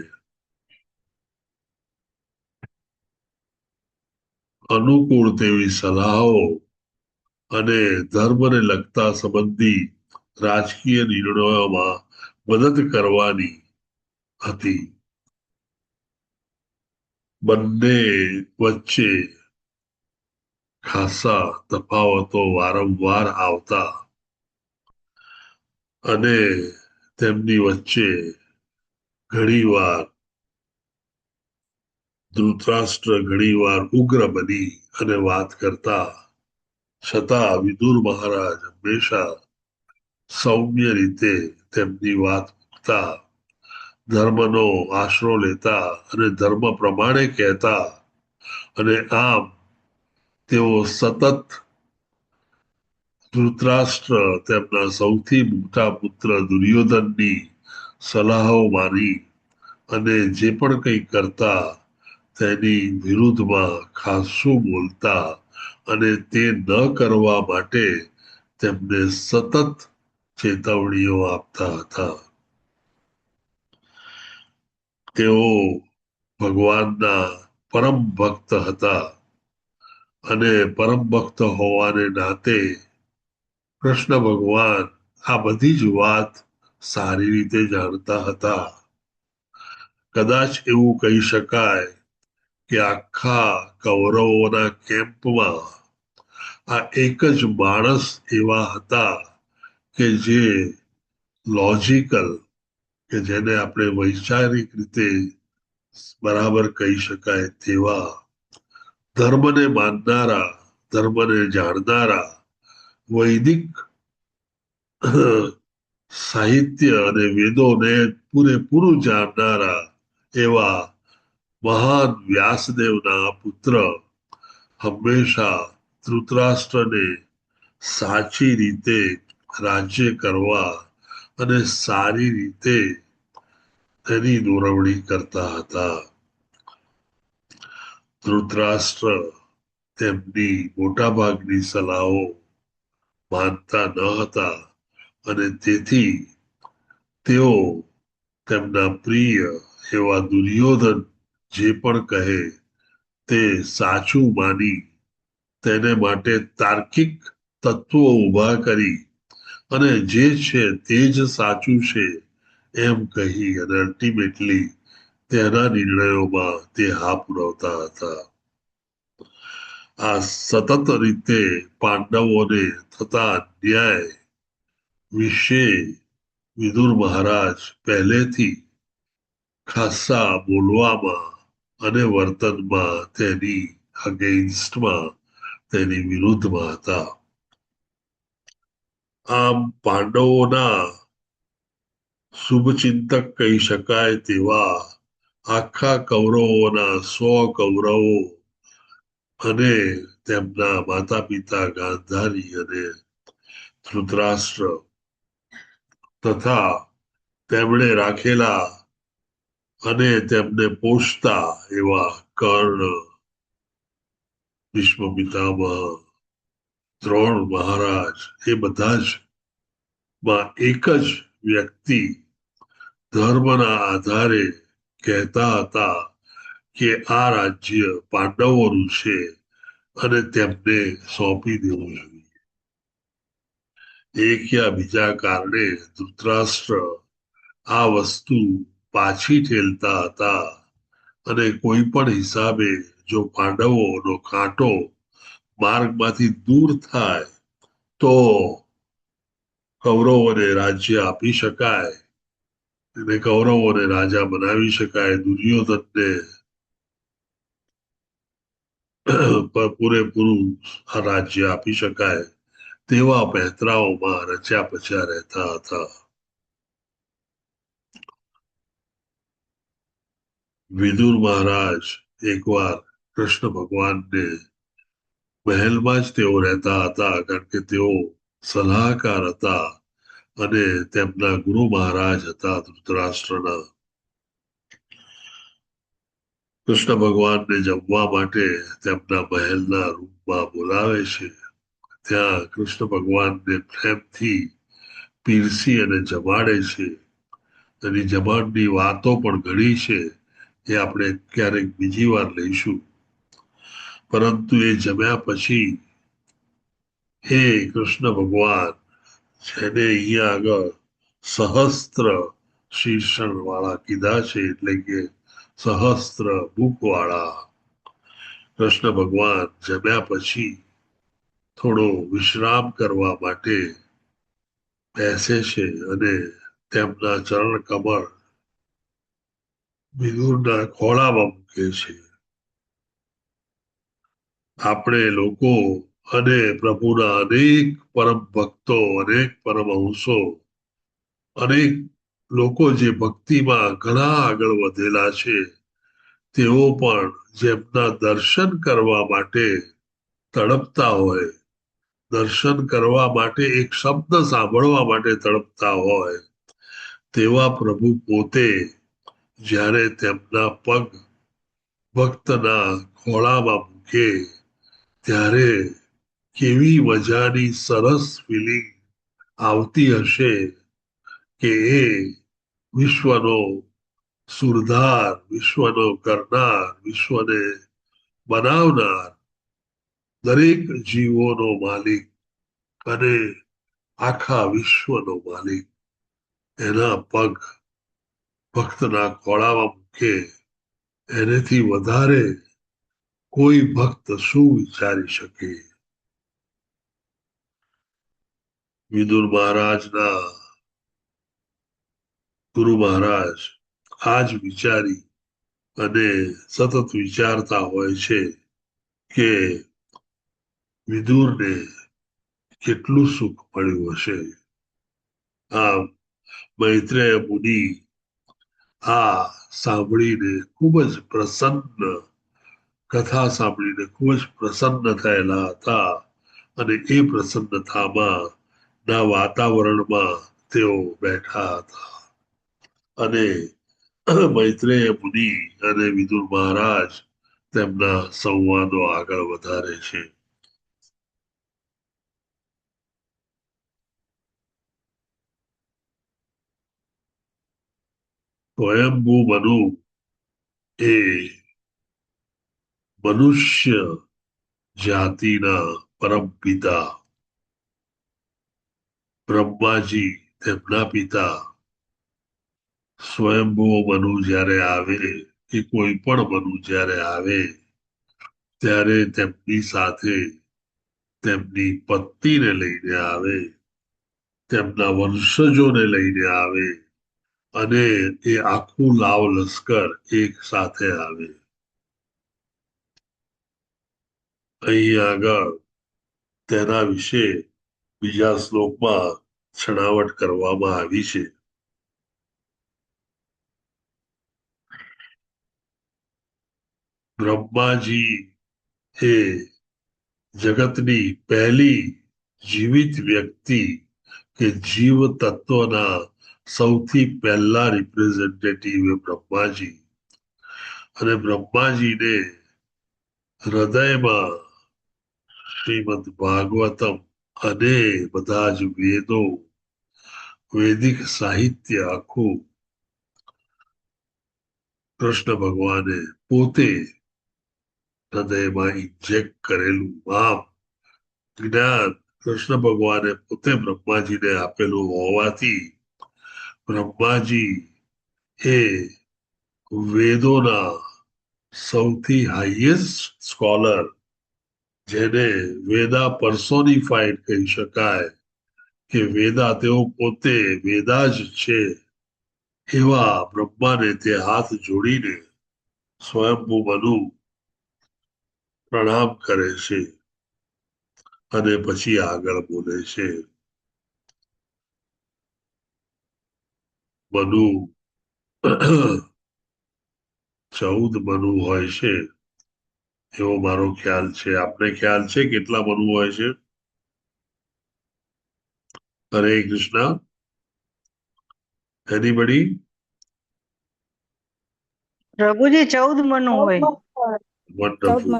અનુકૂળ તેવી સલાહો અને ધર્મને લગતા સંબંધી રાજકીય નિર્ણયોમાં મદદ કરવાની હતી. બંને વચ્ચે ખાસા તફાવતો વારંવાર આવતા, અને તેમની વચ્ચે ઘણીવાર ધૃતરાષ્ટ્ર ઘણીવાર ઉગ્ર બની અને વાત કરતા, છતાં વિદુર મહારાજ હંમેશા સૌમ્ય રીતે તેમની વાત મૂકતા, ધર્મનો આશરો લેતા અને ધર્મ પ્રમાણે કહેતા, અને આમ તેઓ સતત ધૃતરાષ્ટ્ર તેમના સૌથી મોટા પુત્ર દુર્યોધનની સલાહો માની અને જે પણ કંઈ કરતા તેની વિરુદ્ધમાં ખાસું બોલતા અને તે ન કરવા માટે તેમને સતત ચેતવણીઓ આપતા હતા. તેઓ ભગવાનના પરમ ભક્ત હતા અને પરમ ભક્ત હોવાને નાતે કૃષ્ણ ભગવાન આ બધી જ વાત સારી રીતે જાણતા હતા. કદાચ એવું કહી શકાય કે આખા કૌરવોના કેમ્પમાં આ એક જ માણસ એવા હતા કે જે લોજિકલ, કે જેને આપણે વૈચારિક રીતે બરાબર કહી શકાય તેવા, ધર્મને માનનારા, ધર્મને જાણનારા, વૈદિક સાહિત્ય અને વેદોને પૂરેપૂરું જાણનારા એવા મહાન વ્યાસદેવના પુત્ર હંમેશા ધૃતરાષ્ટ્રને સાચી રીતે રાજ્ય કરવા અને સારી રીતે તેની દોરવણી કરતા હતા. ધૃતરાષ્ટ્ર તેમની મોટાભાગની સલાહો માનતા ન હતા અને તેથી તેઓ તેમના પ્રિય એવા દુર્યોધન જે પણ કહે તે સાચું માની તેને માટે તાર્કિક તત્વો ઊભા કરી અને જે છે તે જ સાચું છે એમ કહી અને અલ્ટિમેટલી તેના નિર્ણયોમાં તે હા પુરાવતા હતા. આ સતત રીતે પાંડવોને થતા અન્યાય વિશે વિદુર મહારાજ પહેલેથી ખાસ્સા બોલવામાં અને વર્તનમાં તેની અગેન્સ્ટમાં, તેની વિરુદ્ધમાં હતા. આમ પાંડવોના શુભચિંતક કહી શકાય તેવા આખા કૌરવોના 100 કૌરવો અને તેમના માતા પિતા ગાંધારી અને ધૃતરાષ્ટ્ર તથા તેમણે રાખેલા અને તેમને પોષતા એવા કર્ણ, ભીષ્મ પિતામહ, દ્રોણ મહારાજ, એ બધા જ માં એક જ વ્યક્તિ ધર્મના આધારે કહેતા હતા કે આ રાજ્ય પાંડવોનું છે અને તેમને સોંપી દેવું જોઈએ. એક યા બીજા કારણે ધૃતરાષ્ટ્ર આ વસ્તુ પાછી ઠેલતા હતા અને કોઈ પણ હિસાબે જો પાંડવોનો કાંટો માર્ગમાંથી દૂર થાય તો કૌરવોને રાજ્ય આપી શકાય અને કૌરવોને રાજા બનાવી શકાય, દુર્યોધનને પૂરેપૂરું આ રાજ્ય આપી શકાય તેવા પેંતરાઓમાં રચ્યા પચ્યા રહેતા હતા. વિદુર મહારાજ એકવાર કૃષ્ણ ભગવાનને મહેલમાં જ તેઓ રહેતા હતા કારણ કે તેઓ સલાહકાર હતા અને તેમના ગુરુ મહારાજ હતા ધૃતરાષ્ટ્રના. કૃષ્ણ ભગવાનને જમવા માટે તેમના મહેલના રૂમમાં બોલાવે છે. ત્યાં કૃષ્ણ ભગવાનને પ્રેમથી પીરસી અને જમાડે છે. એની જમાડની વાતો પણ ઘણી છે, એ આપણે ક્યારેક બીજી વાર લઈશું. પરંતુ એ જમ્યા પછી હે કૃષ્ણ ભગવાન, જેને અહીંયા આગળ સહસ્ત્ર શીર્ષણ વાળા કીધા છે, એટલે કે સહસ્ત્ર મુખ વાળા કૃષ્ણ ભગવાન જમ્યા પછી થોડો વિશ્રામ કરવા માટે બેસે છે અને તેમના ચરણ કમળ વિદુરના ખોળામાં મૂકે છે. આપણે લોકો અને પ્રભુના અનેક પરમ ભક્તો, અનેક પરમહંસો, અનેક લોકો જે ભક્તિમાં ઘણા આગળ વધેલા છે તેઓ પણ જેમના દર્શન કરવા માટે તડપતા હોય, દર્શન કરવા માટે એક શબ્દ સાંભળવા માટે તડપતા હોય, તેવા પ્રભુ પોતે જ્યારે તેમના પગ ભક્તના ખોળામાં મૂકે ત્યારે કેવી મજાની સરસ ફિલિંગ આવતી હશે કે એ વિશ્વનો સુરધાર, વિશ્વનો કરનાર, વિશ્વને બનાવનાર, દરેક જીવોનો માલિક અને આખા વિશ્વનો માલિક એના પગ ભક્તના ખોળામાં મૂકે, એનેથી વધારે કોઈ ભક્ત શું વિચારી શકે? વિદુર મહારાજના ગુરુ મહારાજ આજ વિચારી અને સતત વિચારતા હોય છે કે વિદુરને કેટલું સુખ મળ્યું હશે. આમ મૈત્રેય મુનિ આ સાંભળીને ખૂબ જ પ્રસન્ન, કથા સાંભળીને ખૂબ જ પ્રસન્ન થયેલા હતા અને એ પ્રસન્નતામાં ના વાતાવરણમાં તેઓ બેઠા હતા અને મૈત્રેય મુનિ અને વિદુર મહારાજ તેમના સંવાદો આગળ વધારે છે. સ્વયંભૂ મનુ એ મનુષ્ય જાતિના પરમપિતા બ્રહ્માજી તેમના પિતા. સ્વયંભૂ મનુ જ્યારે આવે કે કોઈ પણ મનુ જ્યારે આવે ત્યારે તેમની સાથે તેમની પત્નીને લઈને આવે, તેમના વંશજોને લઈને આવે અને એ આખું લાવ લશ્કર એક સાથે આવે. અહીં આગળ તેના વિશે બીજા શ્લોકમાં છણાવટ કરવામાં આવી છે. બ્રહ્માજી એ જગતની પહેલી જીવિત વ્યક્તિ કે જીવ તત્વના સૌથી પહેલા રિપ્રેઝેન્ટેટિવ બ્રહ્માજી અને બ્રહ્માજીને હૃદયમાં શ્રીમદ ભાગવતમ અને બધા જ વેદો, વૈદિક સાહિત્ય આખું કૃષ્ણ ભગવાને પોતે હૃદયમાં ઇન્જેક્ટ કરેલું આમ જ્ઞાન કૃષ્ણ ભગવાને પોતે બ્રહ્માજીને આપેલું હોવાથી બ્રહ્માજી એ વેદોના સૌથી હાઈએસ્ટ સ્કોલર, જેને વેદા પર્સોનિફાઈડ કહી શકાય કે વેદા તેઓ પોતે વેદા જ છે એવા બ્રહ્માને તે હાથ જોડીને સ્વયંભૂ મનુ પ્રણામ કરે છે અને પછી આગળ બોલે છે. મનુ 14 મનુ હોય છે એવો મારો ખ્યાલ છે. આપને ખ્યાલ છે કેટલા મનુ હોય છે? હરે કૃષ્ણ. એનીબડી? પ્રભુજી 14 મનુ હોય. વન્ડરફુલ.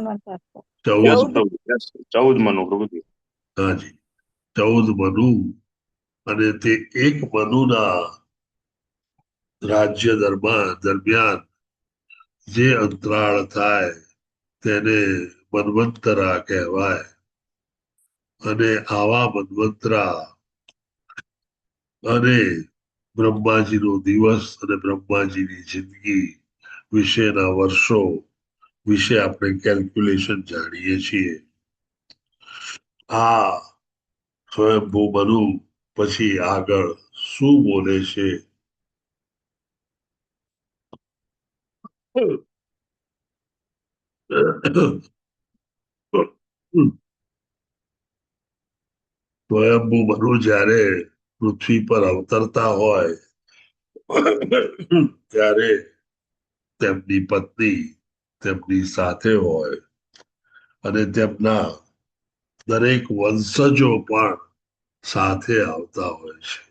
14 મનો પ્રભુજી. હાજી, 14 મનુ અને તે એક મનુના રાજ્ય દરમિયાન જે અંતરાળ થાય તેને મન્વંતરા કહેવાય અને આવા મન્વંતરા અને બ્રહ્માજીનો દિવસ અને બ્રહ્માજીની જિંદગી વિશેના વર્ષો વિશે આપણે કેલ્ક્યુલેશન જાણીએ છીએ. આ સ્વયંભૂ મનુ પછી આગળ શું બોલે છે? સ્વયંભૂ મનુ જ્યારે પૃથ્વી પર અવતરતા હોય ત્યારે તેમની પત્ની તેમની સાથે હોય અને તેમના દરેક વંશજો પણ સાથે આવતા હોય છે.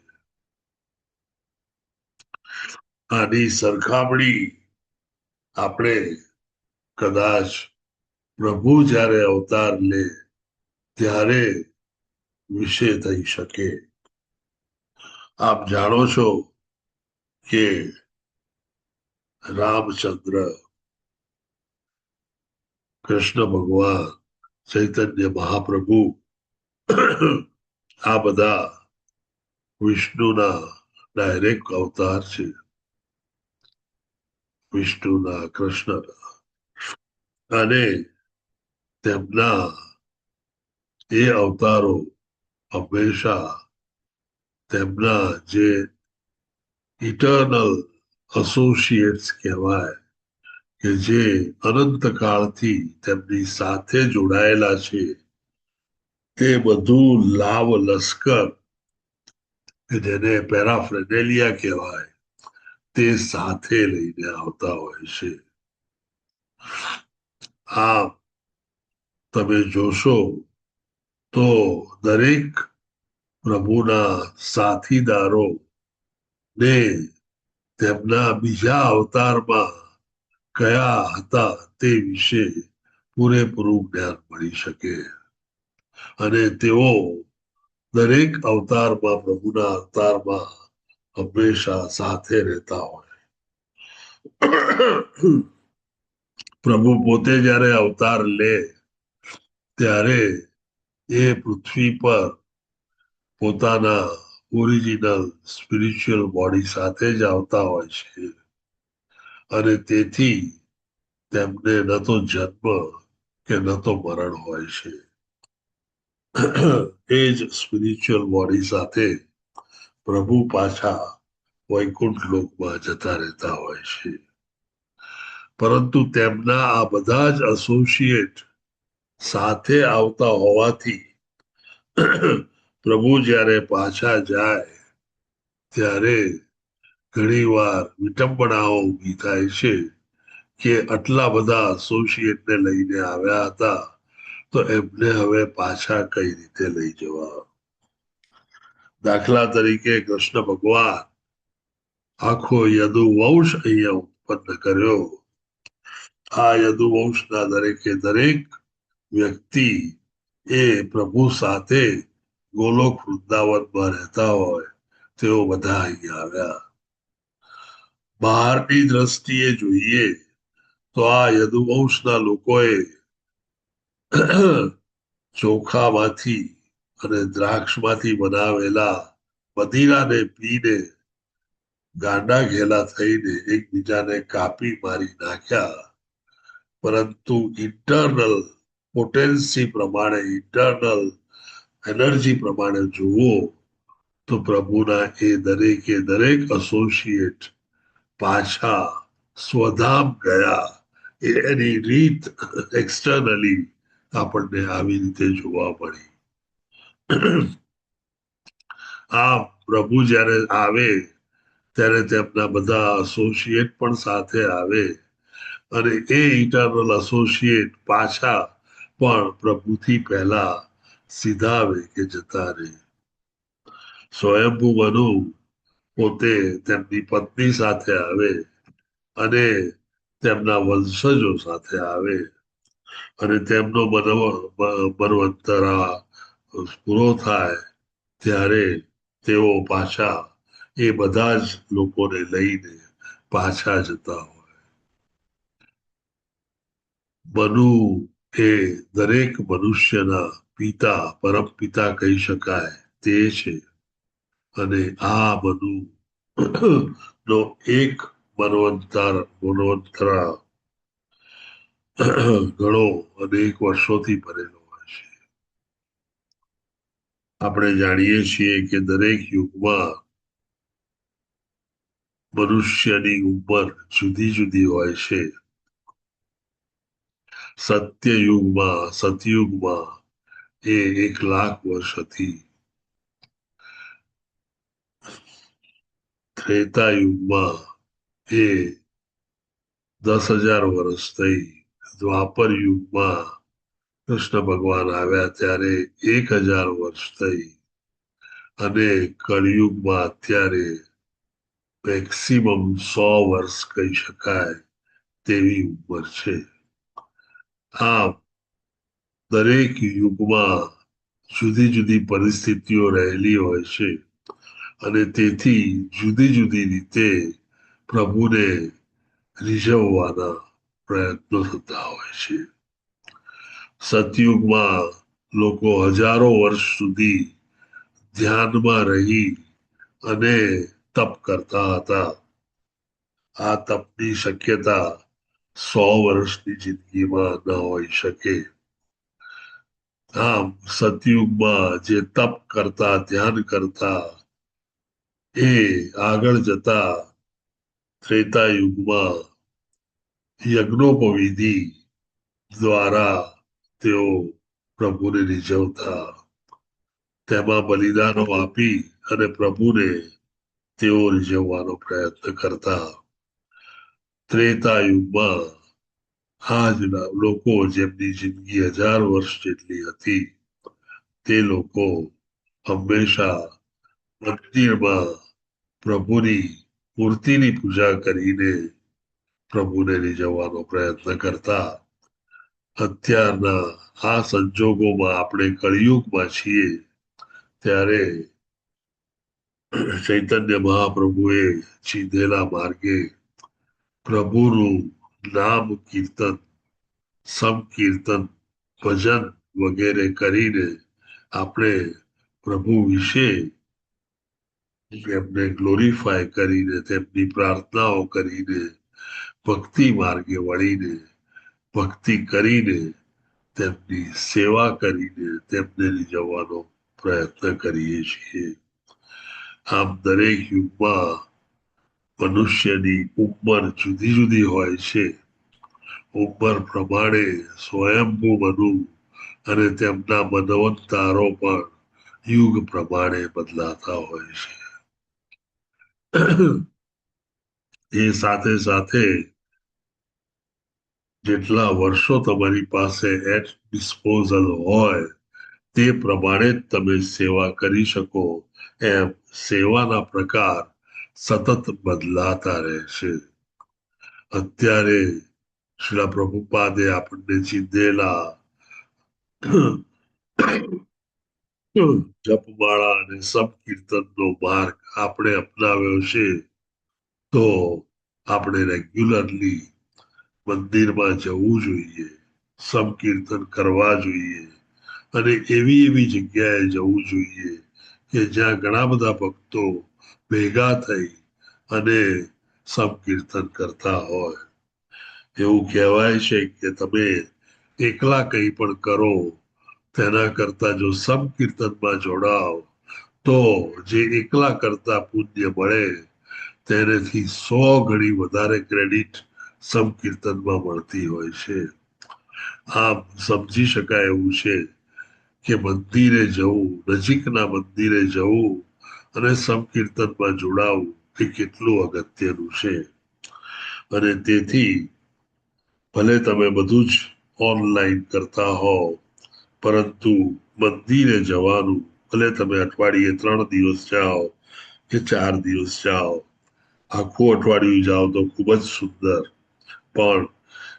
આની સરખામણી આપણે કદાચ પ્રભુ જ્યારે અવતાર લે ત્યારે વિશે થઈ શકે. આપ જાણો છો કે રામચંદ્ર, કૃષ્ણ ભગવાન, ચૈતન્ય મહાપ્રભુ આ બધા વિષ્ણુના ડાયરેક્ટ અવતાર છે. વિષ્ણુના, કૃષ્ણના, અને તેમના એ અવતારો હંમેશા તેમના જે ઇટર્નલ એસોસિએટ્સ કહેવાય કે જે અનંત કાળથી તેમની સાથે જોડાયેલા છે તે બધું લાવ લશ્કર કે જેને પેરાફ્રેનેલિયા કહેવાય તે સાથે લઈને આવતા હોય છે. આ તમે જોશો તો દરેક પ્રભુના સાથીદારો ને તેમના બીજા અવતારમાં કયા હતા તે વિશે પૂરેપૂરું જ્ઞાન મળી શકે અને તેઓ દરેક અવતારમાં પ્રભુના અવતારમાં હંમેશા સાથે રહેતા હોય. પ્રભુ પોતે જ્યારે અવતાર લે ત્યારે એ પૃથ્વી પર પોતાના ઓરિજિનલ સ્પિરિચ્યુઅલ બોડી સાથે જ આવતા હોય છે અને તેથી તેમને ન તો જન્મ કે ન તો મરણ હોય છે. એ જ સ્પિરિચ્યુઅલ બોડી સાથે પ્રભુ પાછા વૈકુંઠ લોકમાં જતા રહેતા હોય છે. પરંતુ તેમના આ બધા જ એસોસિએટ સાથે આવતા હોવાથી પ્રભુ જ્યારે પાછા જાય ત્યારે ઘણીવાર વિટંબણાઓ ઊભી થાય છે કે આટલા બધા એસોસિએટને લઈને આવ્યા હતા તો એમને હવે પાછા કઈ રીતે લઈ જવા. દાખલા તરીકે કૃષ્ણ ભગવાન આખો યદુવંશ અહીંયા ઉત્પન્ન કર્યો. આ યદુવંશના દરેકે દરેક વ્યક્તિ એ પ્રભુ સાથે ગોલોક વૃંદાવનમાં રહેતા હોય તેઓ બધા અહીંયા આવ્યા. બહારની દ્રષ્ટિએ જોઈએ તો આ યદુવંશના લોકોએ ચોખામાંથી અને દ્રાક્ષમાંથી બનાવેલા મદિરાને પીને ગાંડા ઘેલા થઈને એકબીજાને કાપી મારી નાખ્યા. પરંતુ ઇન્ટરનલ પોટેન્સી પ્રમાણે, ઇન્ટરનલ એનર્જી પ્રમાણે જુઓ તો પ્રભુના એ દરેકે દરેક એસોસિએટ પાછા સ્વધામ ગયા. એની રીત એક્સટર્નલી આપણને આવી રીતે જોવા મળી. આ પ્રભુ જ્યારે આવે ત્યારે તેમના બધા એસોસિએટ પણ સાથે આવે અને એ ઇટર્નલ એસોસિએટ પાછા પણ પ્રભુથી પહેલા સીધા આવે કે જતા રહે. સ્વયંભૂ મનુ પોતે તેમની પત્ની સાથે આવે અને તેમના વંશજો સાથે આવે અને તેમનો મનવંતરા પૂરો થાય ત્યારે તેઓ પાછા એ બધા જ લોકોને લઈને પાછા જતા હોય. મનુ એ દરેક મનુષ્યના પિતા, પરમ પિતા કહી શકાય તે છે અને આ મનુ નો એક મનવંતરા ઘણો અનેક વર્ષોથી ભરેલો હોય છે. આપણે જાણીએ છીએ કે દરેક યુગમાં મનુષ્યની ઉંમર જુદી જુદી હોય છે. સત્યયુગમાં, સતયુગમાં એ 1,00,000 વર્ષ હતી ત્રેતા યુગમાં એ 10,000 વર્ષ થઈ. દ્વાપર યુગમાં કૃષ્ણ ભગવાન આવ્યા ત્યારે 1,000 વર્ષ થઈ અને કળિયુગમાં અત્યારે મેક્સિમમ 100 વર્ષ કહી શકાય તેવી ઉંમર છે. આમ દરેક યુગમાં જુદી જુદી પરિસ્થિતિઓ રહેલી હોય છે અને તેથી જુદી જુદી રીતે પ્રભુને રીઝવવાના પ્રયત્નો થતા હોય છે. સતયુગમાં લોકો હજારો વર્ષ સુધી ધ્યાનમાં રહી અને તપ કરતા હતા. આ તપની શક્યતા 100 વર્ષની જિંદગીમાં ન હોઈ શકે. આમ સતયુગમાં જે તપ કરતા ધ્યાન કરતા એ આગળ જતા ત્રેતા યુગમાં યજ્ઞોપવિધિ દ્વારા તેઓ પ્રભુને રીઝવતા, તેમાં બલિદાનો આપી અને પ્રભુને તેઓ રીઝવવાનો પ્રયત્ન કરતા. ત્રેતા યુગમાં આજના લોકો જેમની જિંદગી 1000 વર્ષ જેટલી હતી તે લોકો હંમેશા મંદિરમાં પ્રભુની મૂર્તિની પૂજા કરીને પ્રભુને રીઝવવાનો પ્રયત્ન કરતા. અત્યારના આ સંજોગોમાં આપણે કળિયુગમાં છીએ ત્યારે ચૈતન્ય મહાપ્રભુએ ચીધેલા માર્ગે પ્રભુનું નામ કીર્તન, સંકીર્તન, ભજન વગેરે કરીને આપણે પ્રભુ વિશે એમને ગ્લોરીફાય કરીને તેમની પ્રાર્થનાઓ કરીને ભક્તિ માર્ગે વળીને ભક્તિ કરીને તેમની સેવા કરીને તેમને રીઝવવાનો પ્રયત્ન કરીએ છીએ. આમ દરેક યુગમાં મનુષ્યની ઉંમર જુદી જુદી હોય છે. ઉંમર પ્રમાણે સ્વયંભૂ મનુ અને તેમના મનવંતારો પણ યુગ પ્રમાણે બદલાતા હોય છે. એ સાથે સાથે જેટલા વર્ષો તમારી પાસે એટ ડિસ્પોઝલ હોય તે પ્રમાણે જ તમે સેવા કરી શકો. એમ સેવાના પ્રકાર સતત બદલાતા રહેશે. અત્યારે શ્રીલા પ્રભુપાદે આપણને ચીંધેલા જપમાળા અને સંકીર્તનનો માર્ગ આપણે અપનાવ્યો છે તો આપણે રેગ્યુલરલી મંદિરમાં જવું જોઈએ, સંકીર્તન કરવા જોઈએ અને એવી એવી જગ્યાએ જવું જોઈએ કે જ્યાં ઘણા બધા ભક્તો ભેગા થઈ અને સંકીર્તન કરતા હોય. એવું કહેવાય છે કે તમે એકલા કંઈ પણ કરો તેના કરતા જો સંકીર્તનમાં જોડાઓ તો જે એકલા કરતા પુણ્ય મળે તેનાથી 100 ગણી વધારે ક્રેડિટ સંકીર્તનમાં મળતી હોય છે. આમ સમજી શકાય એવું છે કે મંદિરે જવું, નજીકના મંદિરે જવું અને સંકીર્તનમાં જોડાવું એ કેટલું અગત્યનું છે. અને તેથી ભલે તમે બધું જ ઓનલાઈન કરતા હોવ પરંતુ મંદિરે જવાનું, ભલે તમે અઠવાડિયે 3 દિવસ જાઓ કે 4 દિવસ જાઓ, આખું અઠવાડિયું જાઓ તો ખૂબ જ સુંદર, પણ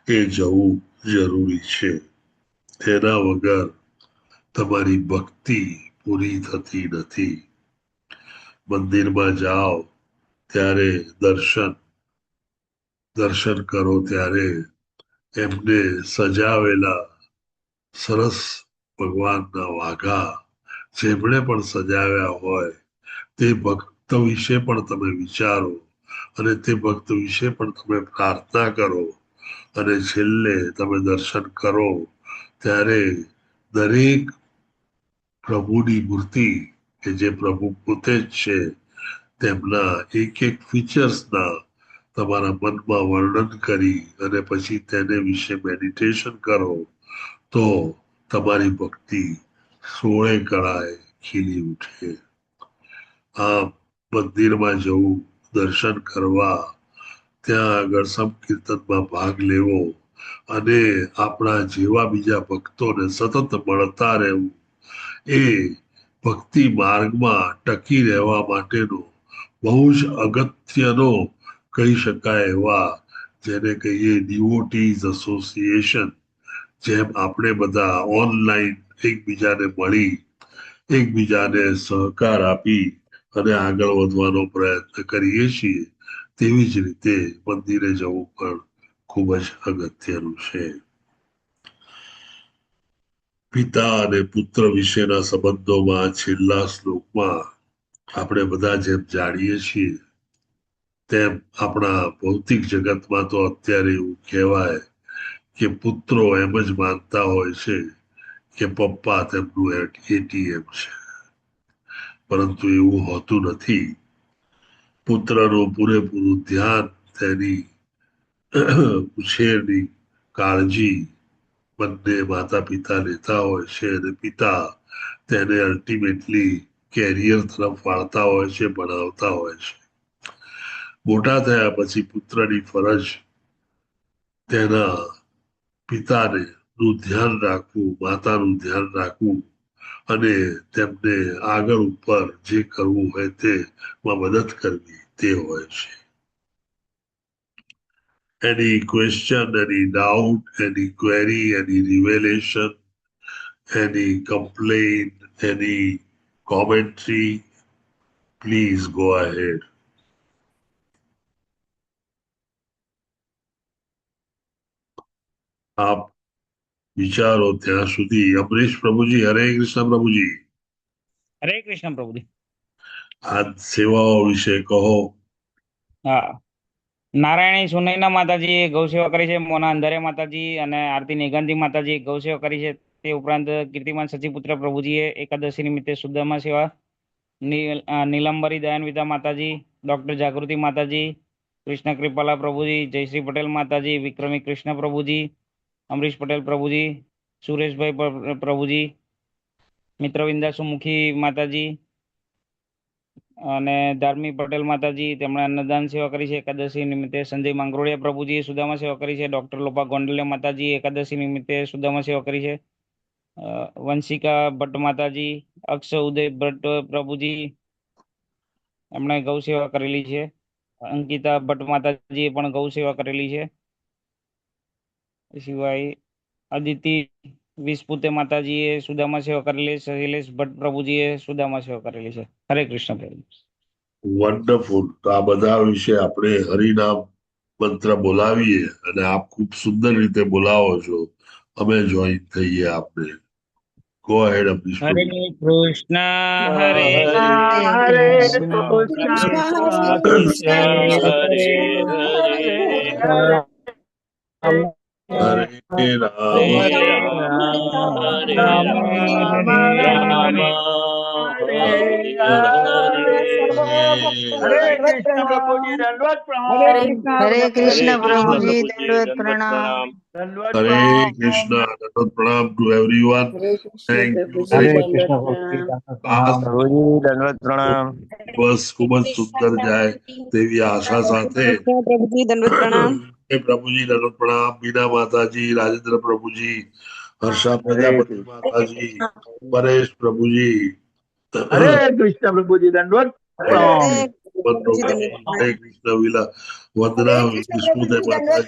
એ જવું જરૂરી છે. તેના વગર તમારી ભક્તિ પૂરી થતી નથી. મંદિરમાં જાઓ ત્યારે દર્શન કરો ત્યારે એમને સજાવેલા સરસ ભગવાનના વાઘા જેમણે પણ સજાવ્યા હોય તે ભક્ત વિશે પણ તમે વિચારો અને તે ભક્ત વિશે પણ તમે પ્રાર્થના કરો અને છેલ્લે તમે દર્શન કરો ત્યારે દરેક પ્રભુની મૂર્તિ કે જે પ્રભુ પોતે જ છે તેમના એક એક ફીચર્સના તમારા મનમાં વર્ણન કરી અને પછી તેને વિશે મેડિટેશન કરો તો તમારી ભક્તિ 16 કળાએ ખીલી ઉઠે. આમ મંદિરમાં જવું દર્શન કરવા, ત્યાં આગળ સંકીર્તનમાં ભાગ લેવો અને આપણા જેવા બીજા ભક્તોને સતત મળતા રહેવું, એ ભક્તિ માર્ગમાં ટકી રહેવા માટેનો બહુ જ અગત્યનો કહી શકાય એવા, જેને કહીએ ડિવોટીઝ એસોસિએશન, જેમ આપણે બધા ઓનલાઈન એકબીજાને મળી, એકબીજાને સહકાર આપી અને આગળ વધવાનો પ્રયત્ન કરીએ છીએ, તેવી જ રીતે મંદિરે જવું પણ ખૂબ જ અગત્યનું છે. પિતા અને પુત્ર વિશેના સંબંધોમાં છેલ્લા શ્લોકમાં આપણે બધા જેમ જાણીએ છીએ તેમ આપણા ભૌતિક જગતમાં તો અત્યારે એવું કહેવાય કે પુત્રો એમ જ માનતા હોય છે કે પપ્પા તેમનું એટીએમ છે, પરંતુ એવું હોતું નથી. પુત્રનું પૂરેપૂરું ધ્યાન, તેની ઉછેરની કાળજી બંને માતા પિતા લેતા હોય છે અને પિતા તેને અલ્ટિમેટલી કેરિયર તરફ વાળતા હોય છે, ભણાવતા હોય છે. મોટા થયા પછી પુત્રની ફરજ તેના પિતાને નું ધ્યાન રાખવું, માતાનું ધ્યાન રાખવું અને તેમને આગળ ઉપર જે કરવું હોય તેમાં મદદ કરવી, તે હોય છે. Any question, any doubt, any query, any revelation, any complaint, any commentary, please go ahead. આપ વિચારો ત્યાં સુધી. અમરીશ પ્રભુજી, હરે કૃષ્ણ પ્રભુજી. હરે કૃષ્ણ પ્રભુજી. આ સેવાઓ વિશે કહો. હા, નારાયણી સુનૈના માતાજી ગૌ સેવા કરી છે, મોના અંધારે માતાજી અને આરતી નિગંધી માતાજી ગૌ સેવા કરી છે. તે ઉપરાંત કીર્તિમાન સચીપુત્ર પ્રભુજીએ એકાદશી નિમિત્તે સુદામા સેવા, નીલંબરી દયાન્વિતા માતાજી, ડોક્ટર જાગૃતિ માતાજી, કૃષ્ણ કૃપાલા પ્રભુજી, જયશ્રી પટેલ માતાજી, વિક્રમી કૃષ્ણ પ્રભુજી, અમરીશ પટેલ પ્રભુજી, સુરેશભાઈ પ્રભુજી, મિત્રવિંદા સુમુખી માતાજી અને ધાર્મી પટેલ માતાજી, તેમણે અન્નદાન સેવા કરી છે. એકાદશી નિમિત્તે સંજય માંગરોળિયા પ્રભુજી સુદામા સેવા કરી છે. ડોક્ટર લોપા ગોંડલિયા માતાજી એકાદશી નિમિત્તે સુદામા સેવા કરી છે. વંશિકા ભટ્ટ માતાજી, અક્ષ ઉદય ભટ્ટ પ્રભુજી એમણે ગૌ સેવા કરેલી છે. અંકિતા ભટ્ટ માતાજીએ પણ ગૌ સેવા કરેલી છે. સિવાય અદિતિ વિસ્પુતે માતાજીએ સુદામા સેવા કરેલી છે. શૈલેષ ભટ્ટ પ્રભુજીએ સુદામા સેવા કરેલી છે. હરે કૃષ્ણ પ્રભુ. વન્ડરફુલ. તો આ બધા વિશે આપણે હરિનામ મંત્ર બોલાવીએ અને આપ ખૂબ સુંદર રીતે બોલાવો છો. અમે જોઈન થઈએ આપને. ગો અહેડ અમરીશ હરે પ્રભુ. કૃષ્ણ હરે હરે કૃષ્ણ કૃષ્ણ હરે હરે હરે રામ રામ રામ હરે કૃષ્ણ પ્રભુજી દંડવત પ્રણામ. હરે કૃષ્ણ પ્રભુજી દંડવત પ્રણામ. દંડવત હરે પ્રણામ. કૃષ્ણ. પ્રણામ two everyone. Hare Krishna thank you. પ્રભુજી દંડવત પ્રણામ. પ્રભુજી દંડવત પ્રણામ. બસ ખૂબ જ સુંદર જાય તેવી આશા સાથે પ્રભુજી દંડવત પ્રણામ. પ્રભુજી દંડવત પ્રણામ. બીના માતાજી, રાજેન્દ્ર પ્રભુજી, હર્ષા પ્રજાપતિ માતાજી, પરેશ પ્રભુજી, હરે કૃષ્ણ પ્રભુજી દંડવત પ્રણામ. હરે કૃષ્ણ વિલા વંદના વિષ્ણુ માતાજી,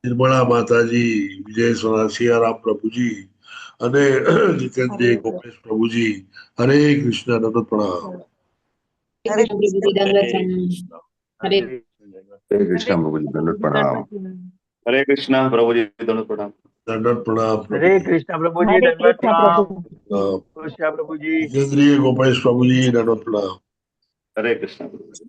નિર્મળા માતાજી, વિજય સિયારામ પ્રભુજી અને જીતેન્દ્ર ગોપેશ પ્રભુજી. હરે કૃષ્ણ દંડવત પ્રણામ. હરે કૃષ્ણ પ્રભુજી દંડવત પ્રણામ. હરે હરે કૃષ્ણ પ્રભુજી દંડવત પ્રણામ. હરે કૃષ્ણ પ્રભુજી દંડવત પ્રણામ. દંડવત પ્રણામ. હરે કૃષ્ણ પ્રભુજી દંડવત પ્રણામ. કૃષ્ણ પ્રભુજી. જીતેન્દ્ર ગોપેશ પ્રભુજી દંડવત પ્રણામ. હરે કૃષ્ણ પ્રભુજી.